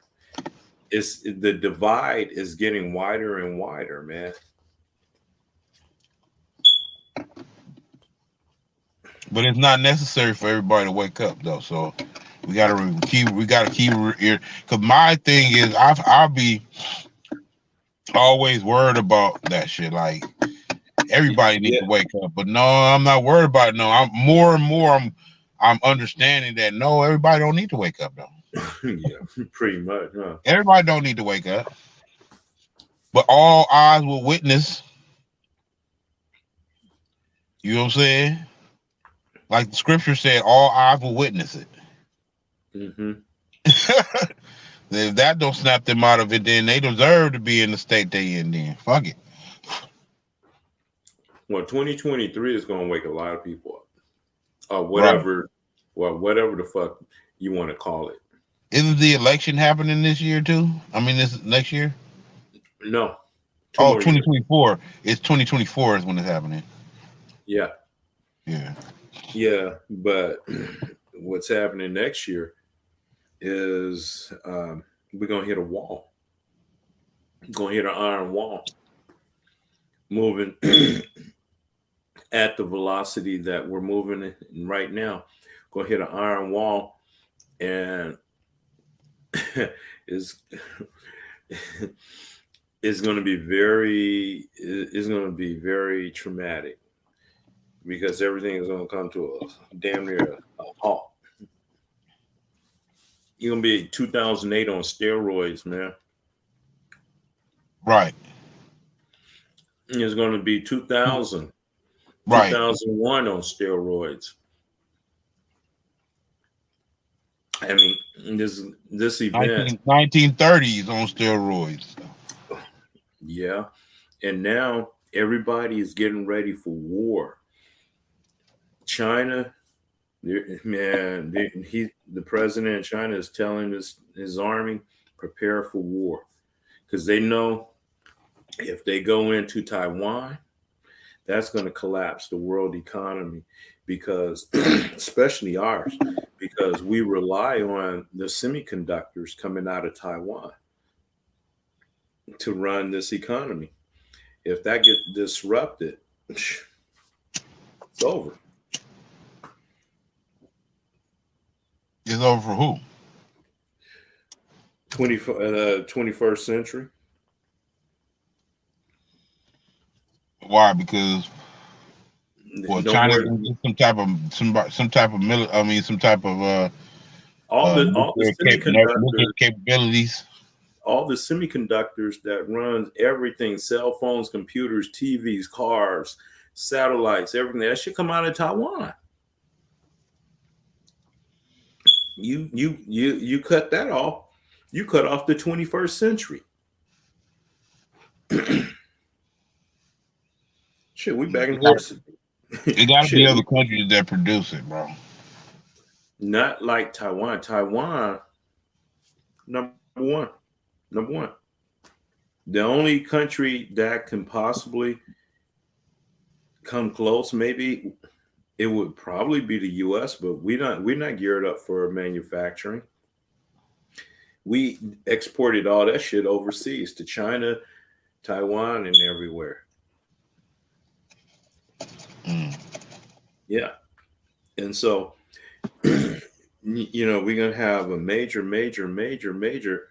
It's the divide is getting wider and wider, man. But it's not necessary for everybody to wake up though. So we gotta keep here. Cause my thing is I'll be always worried about that shit. Like everybody needs Yeah, to wake up. But no, I'm not worried about it. No, I'm more and more I'm understanding that no, everybody don't need to wake up though. yeah, pretty much, huh? Everybody don't need to wake up. But all eyes will witness. You know what I'm saying? Like the scripture said, all eyes will witness it. Hmm. If that don't snap them out of it, then they deserve to be in the state they in. Then fuck it. Well, 2023 is going to wake a lot of people up, or Right. whatever, well, whatever the fuck you want to call it. Isn't the election happening this year too? I mean, this next year? No, two Oh, more years. 2024. It's 2024 is when it's happening. Yeah, Yeah. yeah, but what's happening next year is we're going to hit a wall. We're going to hit an iron wall, moving at the velocity that we're moving in right now. Going to hit an iron wall, and is it's going to be very traumatic because everything is going to come to a damn near a halt. You're going to be 2008 on steroids, man. Right. It's going to be 2000, Right. 2001 on steroids. I mean, this event, 1930s on steroids. yeah. And now everybody is getting ready for war. China, man, the president of China is telling his army prepare for war because they know if they go into Taiwan, that's going to collapse the world economy because, especially ours, because we rely on the semiconductors coming out of Taiwan to run this economy. If that gets disrupted, it's over. It's over for who? 21st century. Why? Because well, Don't China's worry. gonna get some type of some type of All the nuclear semiconductors, capabilities. all the semiconductors that runs everything, cell phones, computers, TVs, cars, satellites, everything that should come out of Taiwan. You cut that off. You cut off the 21st century. Shit, we back in horses. It got to be Shit, other countries that produce it, bro. not like Taiwan. Taiwan, number one. Number one. The only country that can possibly come close, maybe it would probably be the US, but we're not geared up for manufacturing. We exported all that shit overseas to China, Taiwan, and everywhere. Mm. Yeah. And so, we're going to have a major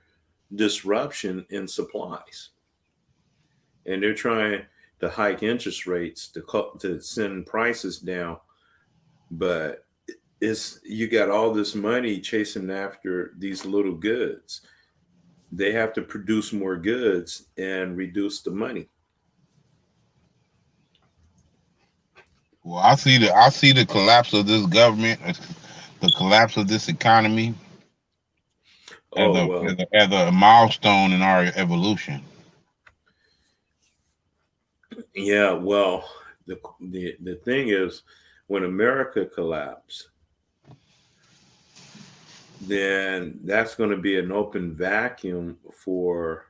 disruption in supplies. And they're trying to hike interest rates to send prices down. But you got all this money chasing after these little goods. They have to produce more goods and reduce the money. Well, I see the collapse of this government. the collapse of this economy as Oh a well, as a milestone in our evolution. yeah. Well, the thing is, when America collapsed, then that's going to be an open vacuum for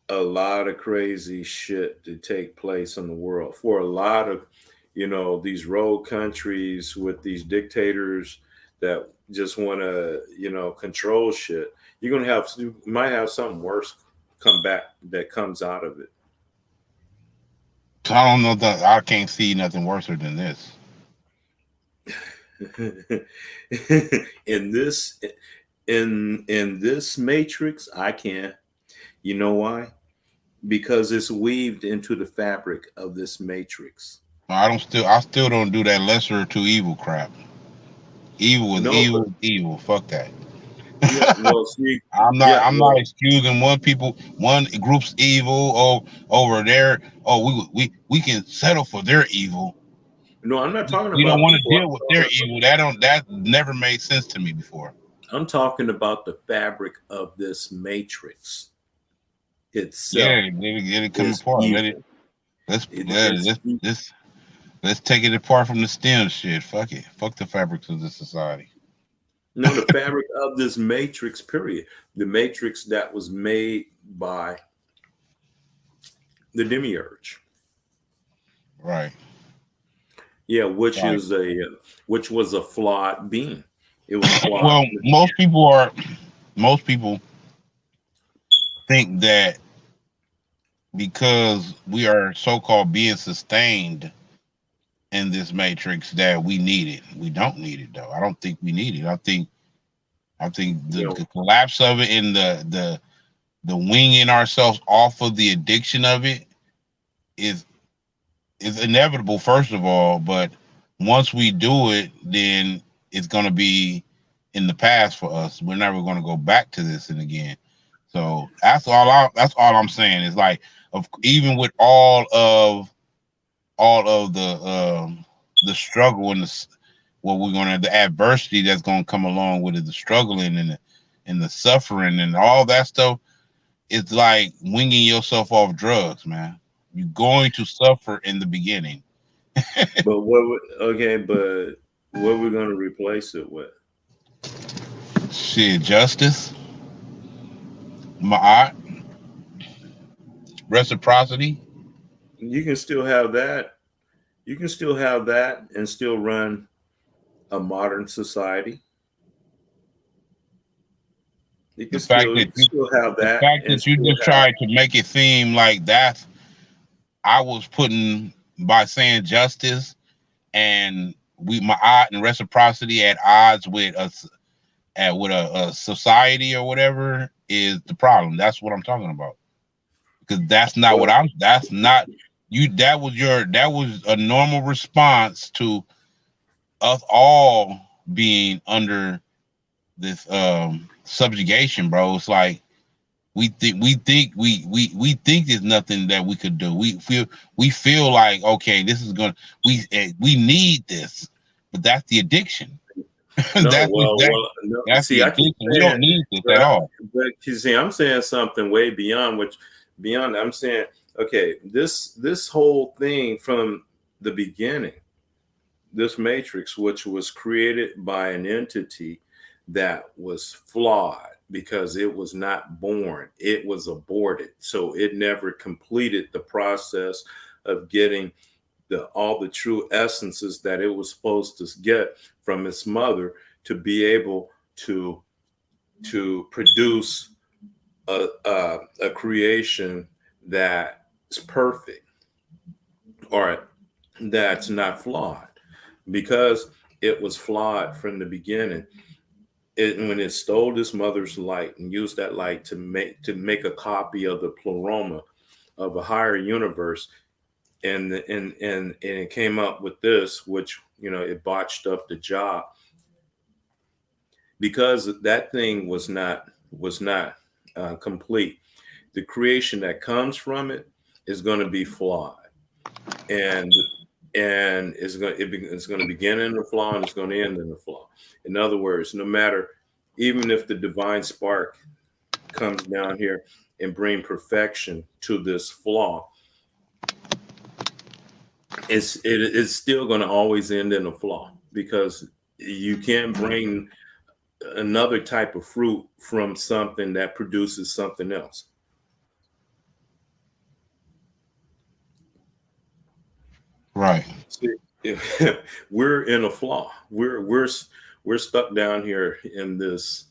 a lot of crazy shit to take place in the world. For a lot of, these rogue countries with these dictators that just want to, control shit. You might have something worse come back that comes out of So I don't know that I can't see nothing worse than this. it. in this in this matrix, I can't. You know why? Because it's weaved into the fabric of this matrix. I still don't do that lesser to evil crap. Evil is No, but evil, evil. Fuck that. yeah, well, see, I'm yeah, I'm not well, excusing one group's evil over there. Oh, we can settle for their evil. no, I'm not talking We don't about want to people. deal with their evil. That never made sense to me before. I'm talking about the fabric of this matrix Yeah, itself let it come is apart. evil. Let's It let it, is e- let's take it apart from the stem. Shit, fuck it. Fuck the fabrics of this society. no, the fabric of this matrix. Period. The matrix that was made by the demiurge. Right, Yeah, right. which was a flawed being. It was flawed. Well, most people think that because we are so-called being sustained in this matrix that we need it. We don't need it though. I don't think we need it. I think You the know, collapse of it and the winging ourselves off of the addiction of it is is inevitable first of all, but once we do it, then it's gonna be in the past for us. We're never gonna go back to this and again. So that's all I'm saying is like even with all of the struggle and what we're gonna the adversity that's gonna come along with it, the struggling and the suffering and all that stuff. It's like winging yourself off drugs, man. You're going to suffer in the beginning. but what we're going to replace it with? Shit, justice, ma'at, reciprocity. You can still have that. You can still have that and still run a modern society. The fact You that can still have the that fact and that you still just have tried to make it seem like that's I was putting by saying justice and ma'at and reciprocity at odds with us with a society or whatever is the problem. That's what I'm talking about. Because that's not what well, I'm. That's not you. That was a normal response to us all being under this subjugation, bro. It's like we think there's nothing that we could do. We feel like okay, this is gonna we need this, but that's the addiction. no, that's what no. that's the See, I keep addiction. We saying, don't need this but at all. you see, I'm saying something way beyond beyond. I'm saying, okay, this whole thing from the beginning, this matrix, which was created by an entity that was flawed because it was not born, it was aborted, so it never completed the process of getting all the true essences that it was supposed to get from its mother to be able to produce a creation that is perfect or that's not flawed because it was flawed from the beginning. When it stole its mother's light and used that light to make a copy of the pleroma of a higher universe, and it came up with this, which it botched up the job because that thing was not complete. The creation that comes from it is going to be flawed, and and it's going to begin in the flaw and it's going to end in the flaw. In other words, no matter, even if the divine spark comes down here and bring perfection to this flaw, it's still going to always end in a flaw, because you can't bring another type of fruit from something that produces something else. Right. See, we're in a flaw. We're stuck down here in this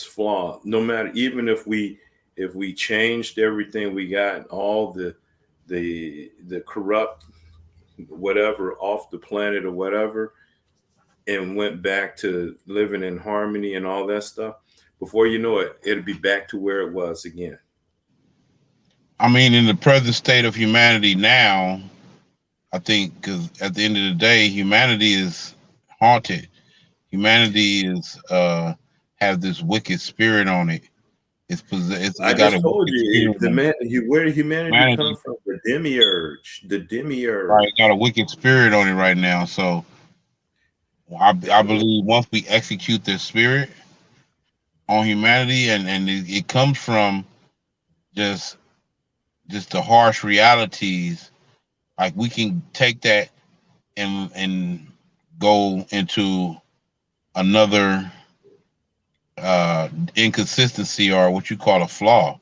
flaw. No matter, even if we changed everything we got, all the corrupt whatever off the planet or whatever, and went back to living in harmony and all that stuff, before you know it, it'll be back to where it was again. I mean, in the present state of humanity now, I think because at the end of the day, humanity is haunted. Humanity is has this wicked spirit on it. I it got just a told wicked you, spirit on it. where did humanity come Humanity, from? The demiurge, the right, got a demiurge. wicked spirit on it right now. So I believe once we execute this spirit on humanity, and it comes from just the harsh realities, like we can take that and go into another inconsistency, or what you call a flaw,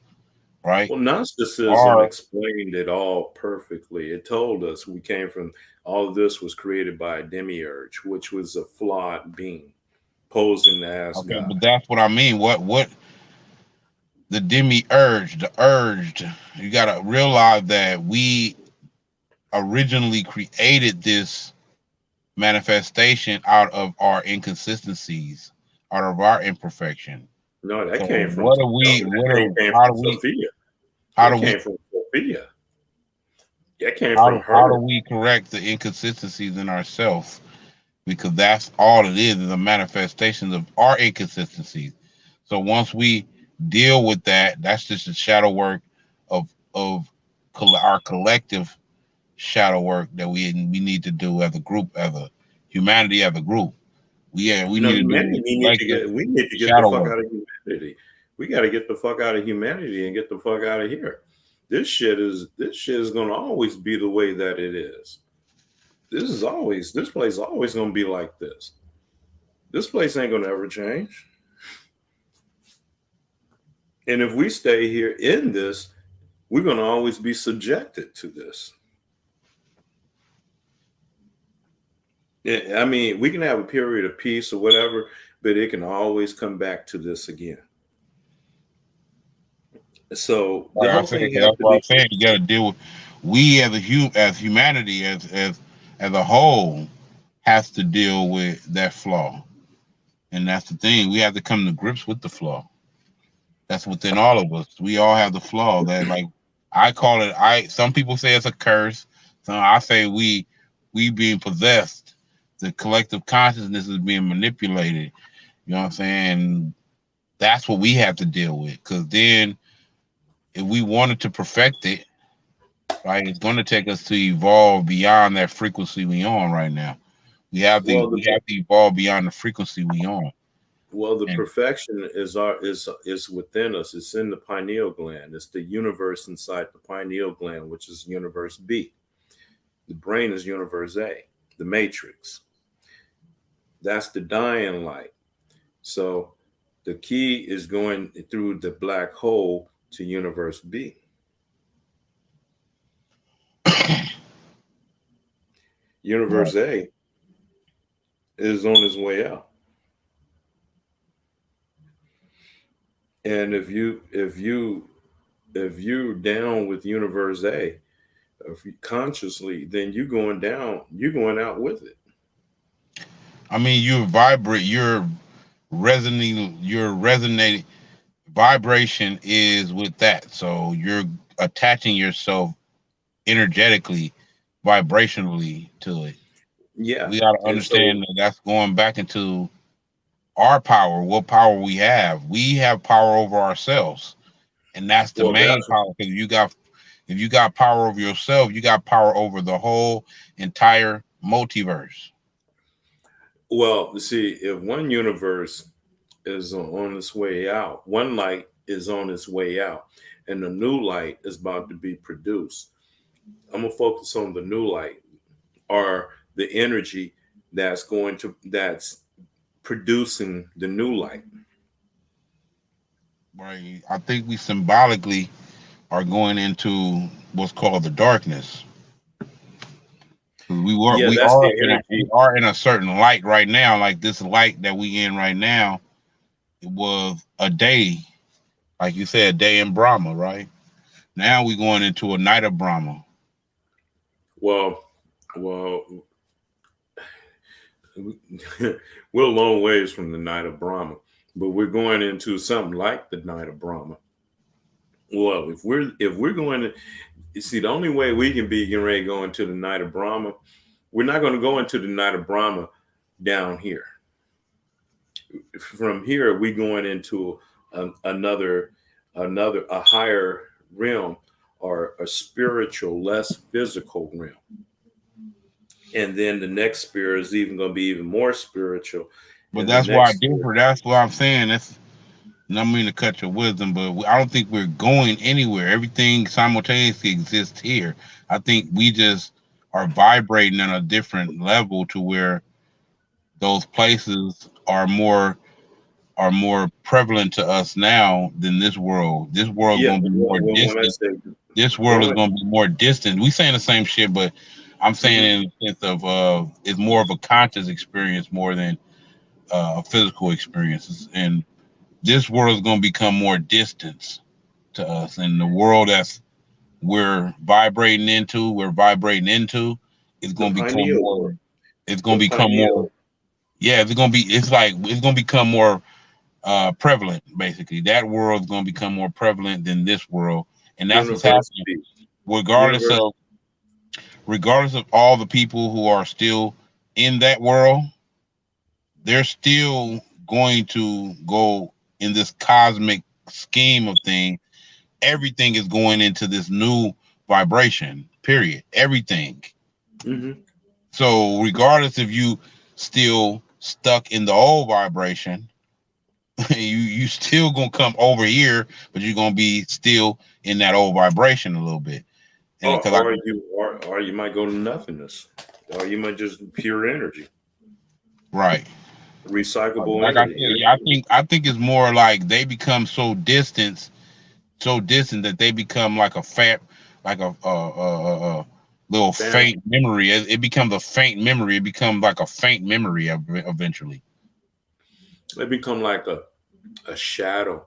right? Well, Gnosticism Or explained it all perfectly. It told us we came from, all of this was created by a demiurge, which was a flawed being posing as okay, God. but that's what I mean. What the demiurge, the urged, you got to realize that we originally created this manifestation out of our inconsistencies, out of our imperfection. No, that So came from, what do no, we? that What thing are? came How from do we? Sophia. How It do we? came from Sophia. That came from How do her. we correct the inconsistencies in ourselves? Because that's all it is a manifestation of our inconsistencies. So once we deal with that, that's just a shadow work of our collective shadow work that we need to do as a group, as a humanity, as a group. We No, need to do humanity. collective We need to get the shadow fuck work. out of humanity. We got to get the fuck out of humanity and get the fuck out of here. This shit is gonna always be the way that it is. This place is always gonna be like this. This place ain't gonna ever change. And if we stay here in this, we're gonna always be subjected to this. I mean, we can have a period of peace or whatever, but it can always come back to this again. So the Like I whole said, thing 'cause has that's to what I'm be. saying. You got to deal with we as as humanity, as a whole, has to deal with that flaw. And that's the thing. We have to come to grips with the flaw. That's within all of us. We all have the flaw that, like, I call it. Some people say it's a curse. So I say we being possessed. The collective consciousness is being manipulated. You know what I'm saying? That's what we have to deal with. Because then, if we wanted to perfect it, right, it's going to take us to evolve beyond that frequency we on right now. Well, We have to evolve beyond the frequency we on. the And perfection is within us. It's in the pineal gland. It's the universe inside the pineal gland, which is universe B. The brain is universe A, the matrix. That's the dying light. So the key is going through the black hole to universe B. right. Universe A is on his way out. And if you're down with universe A, if you consciously, then you're going down, you're going out with it. I mean, you vibrate. You're resonating. Vibration is with that. So you're attaching yourself energetically, vibrationally to it. Yeah. We got to And so, understand that that's going back into our power. What power we have? We have power over ourselves, and that's the well, main that's power. Because If you got power over yourself, you got power over the whole entire multiverse. Well, see, if one universe is on its way out, one light is on its way out, and a new light is about to be produced. I'm gonna focus on the new light, or the energy that's producing the new light. Right. I think we symbolically are going into what's called the darkness. We were Yeah, we that's are the in a we energy. are in a certain light right now, like this light that we in right now. It was a day, like you said, a day in Brahma, right? Now we going into a night of Brahma. Well, well, we're a long ways from the night of Brahma, but we're going into something like the night of Brahma. Well, if we're going to, you see, the only way we can be getting ready to go into the night of Brahma, we're not going to go into the night of Brahma down here. From here, we going into another a higher realm, or a spiritual, less physical realm. And then the next spirit is even going to be even more spiritual. But And the that's why I next spirit, differ. That's what I'm saying. That's not mean to cut your wisdom, but I don't think we're going anywhere. Everything simultaneously exists here. I think we just are vibrating on a different level to where those places are more prevalent to us now than this world. This world's yeah. gonna be more When I distant. say This world is going, gonna be more distant. We saying the same shit, but I'm saying mhm. in the sense of it's more of a conscious experience more than a physical experience. And this world is gonna become more distance to us, and the world that's we're vibrating into, is The gonna become pineal more. world, It's the gonna become more. pineal, Yeah, it's gonna be. It's like it's gonna become more prevalent. Basically, that world is going to become more prevalent than this world, and that's what's happening. university, Regardless universe. of regardless of all the people who are still in that world, they're still going to go in this cosmic scheme of things. Everything is going into this new vibration. Period. Everything. Hmm. So regardless if you still stuck in the old vibration, you still gonna come over here, but you're gonna be still in that old vibration a little bit. And Or, because I or you, or you might go to nothingness, or you might just pure energy, right, recyclable like I said, energy. yeah, I think it's more like they become so distant that they become like a fat, like a little Phantom. faint memory. It becomes a faint memory. It becomes like a faint memory eventually. They become like a shadow,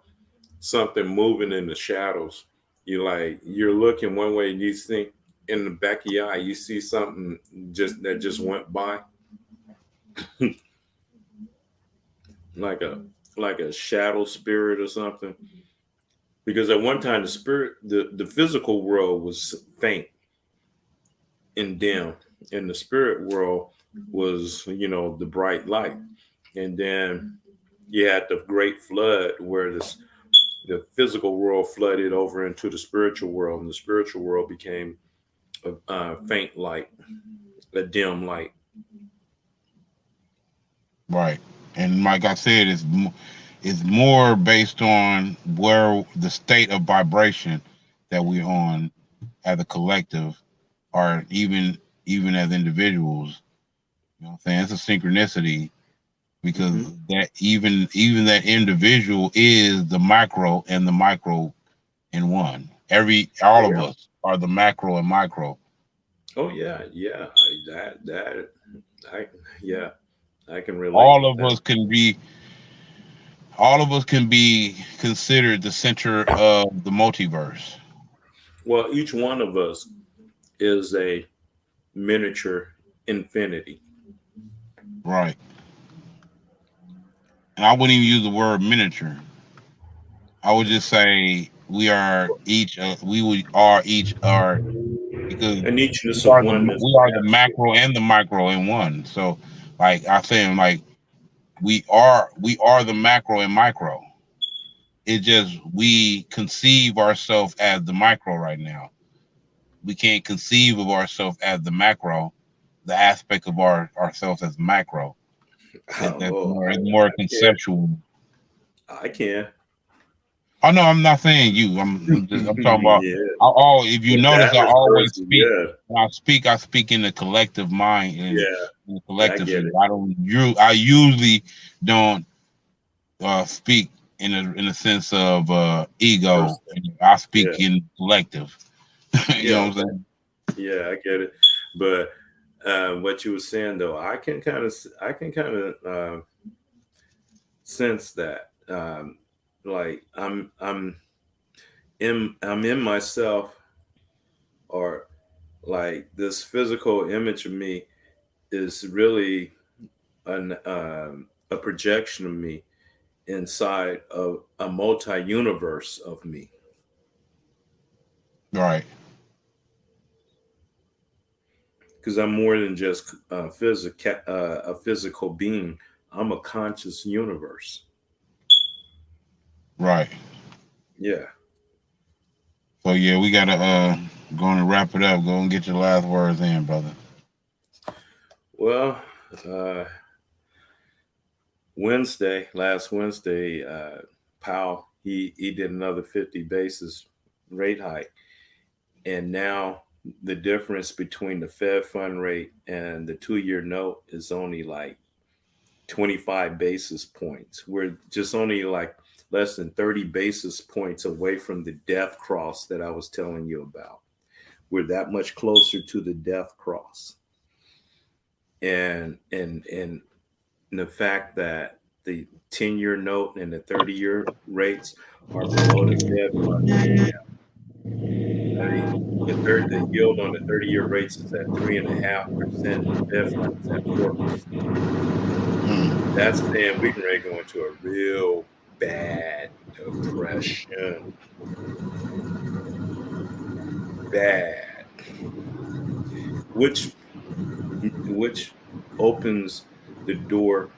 something moving in the shadows. You're looking one way, and you think in the back of your eye you see something just went by, like a shadow spirit or something. Because at one time the physical world was faint and dim, and the spirit world was, the bright light. And then you had the great flood, where the physical world flooded over into the spiritual world, and the spiritual world became a faint light, a dim light. Right. And like I said, it's more based on where the state of vibration that we're on as a collective, or even as individuals. You know what I'm saying? It's a synchronicity because Hmm. that even that individual is the macro and the micro in one. Oh All of yeah. us are the macro and micro. Oh yeah. Yeah. That I yeah, I can relate All with of that. us can be all of us can be considered the center of the multiverse. Well, each one of us is a miniature infinity. Right. And I wouldn't even use the word miniature. I would just say we are each are because And eachness of oneness, we are the perhaps. macro and the micro in one. So like I saying like we are the macro and micro. It just we conceive ourselves as the micro right now. we can't conceive of ourselves as the macro, the aspect of ourselves as macro. That's Oh, more, I, it's more I can. conceptual. I can. Oh no, I'm not saying you. I'm talking about. Yeah. I all if you But notice, that I was always person. speak. Yeah. When I speak in the collective mind and Yeah. in the Yeah. I collective get field. it. I don't. You. I usually don't speak in a sense of ego. Person. I Yeah. speak in collective. You Yeah. know what I'm Okay. saying? Yeah. I get it. But what you were saying though, I can kind of sense that. Like I'm in myself, or like this physical image of me is really a projection of me inside of a multi-universe of me, Right. because I'm more than just a physical being. I'm a conscious universe. Right. Yeah. So yeah, we gotta go and wrap it up. Go and get your last words in, brother. Well, uh, last Wednesday, Powell he did another 50 basis rate hike, and now the difference between the Fed fund rate and the 2-year note is only like 25 basis points. We're just only like less than 30 basis points away from the death cross that I was telling you about. We're that much closer to the death cross. And the fact that the 10-year note and the 30-year rates are below the Fed fund rate now. I mean, the yield on the 30-year rates is at 3.5%. The Fed fund is at 4%. Mm. That's saying we can ready to go into a real bad depression. Bad. Which which opens the door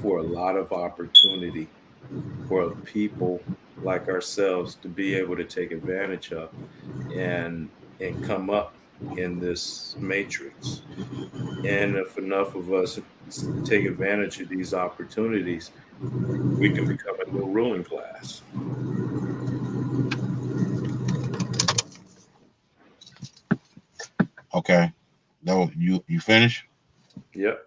for a lot of opportunity for people like ourselves to be able to take advantage of and come up in this matrix. And if enough of us take advantage of these opportunities, we can become a new ruling class. Okay. No, you finish? Yep.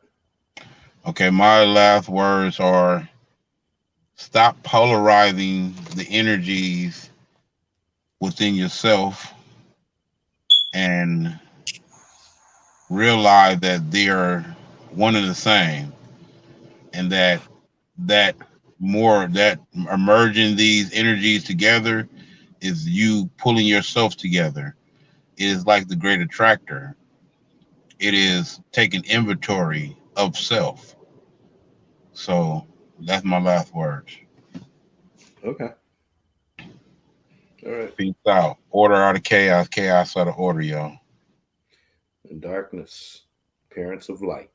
Okay, my last words are stop polarizing the energies within yourself and realize that they are one and the same, and that that merging these energies together is you pulling yourself together. It is like the great attractor. It is taking inventory of self. So that's my last words. Okay. All right. Peace out. Order out of chaos, chaos out of order, y'all. And darkness, parents of light.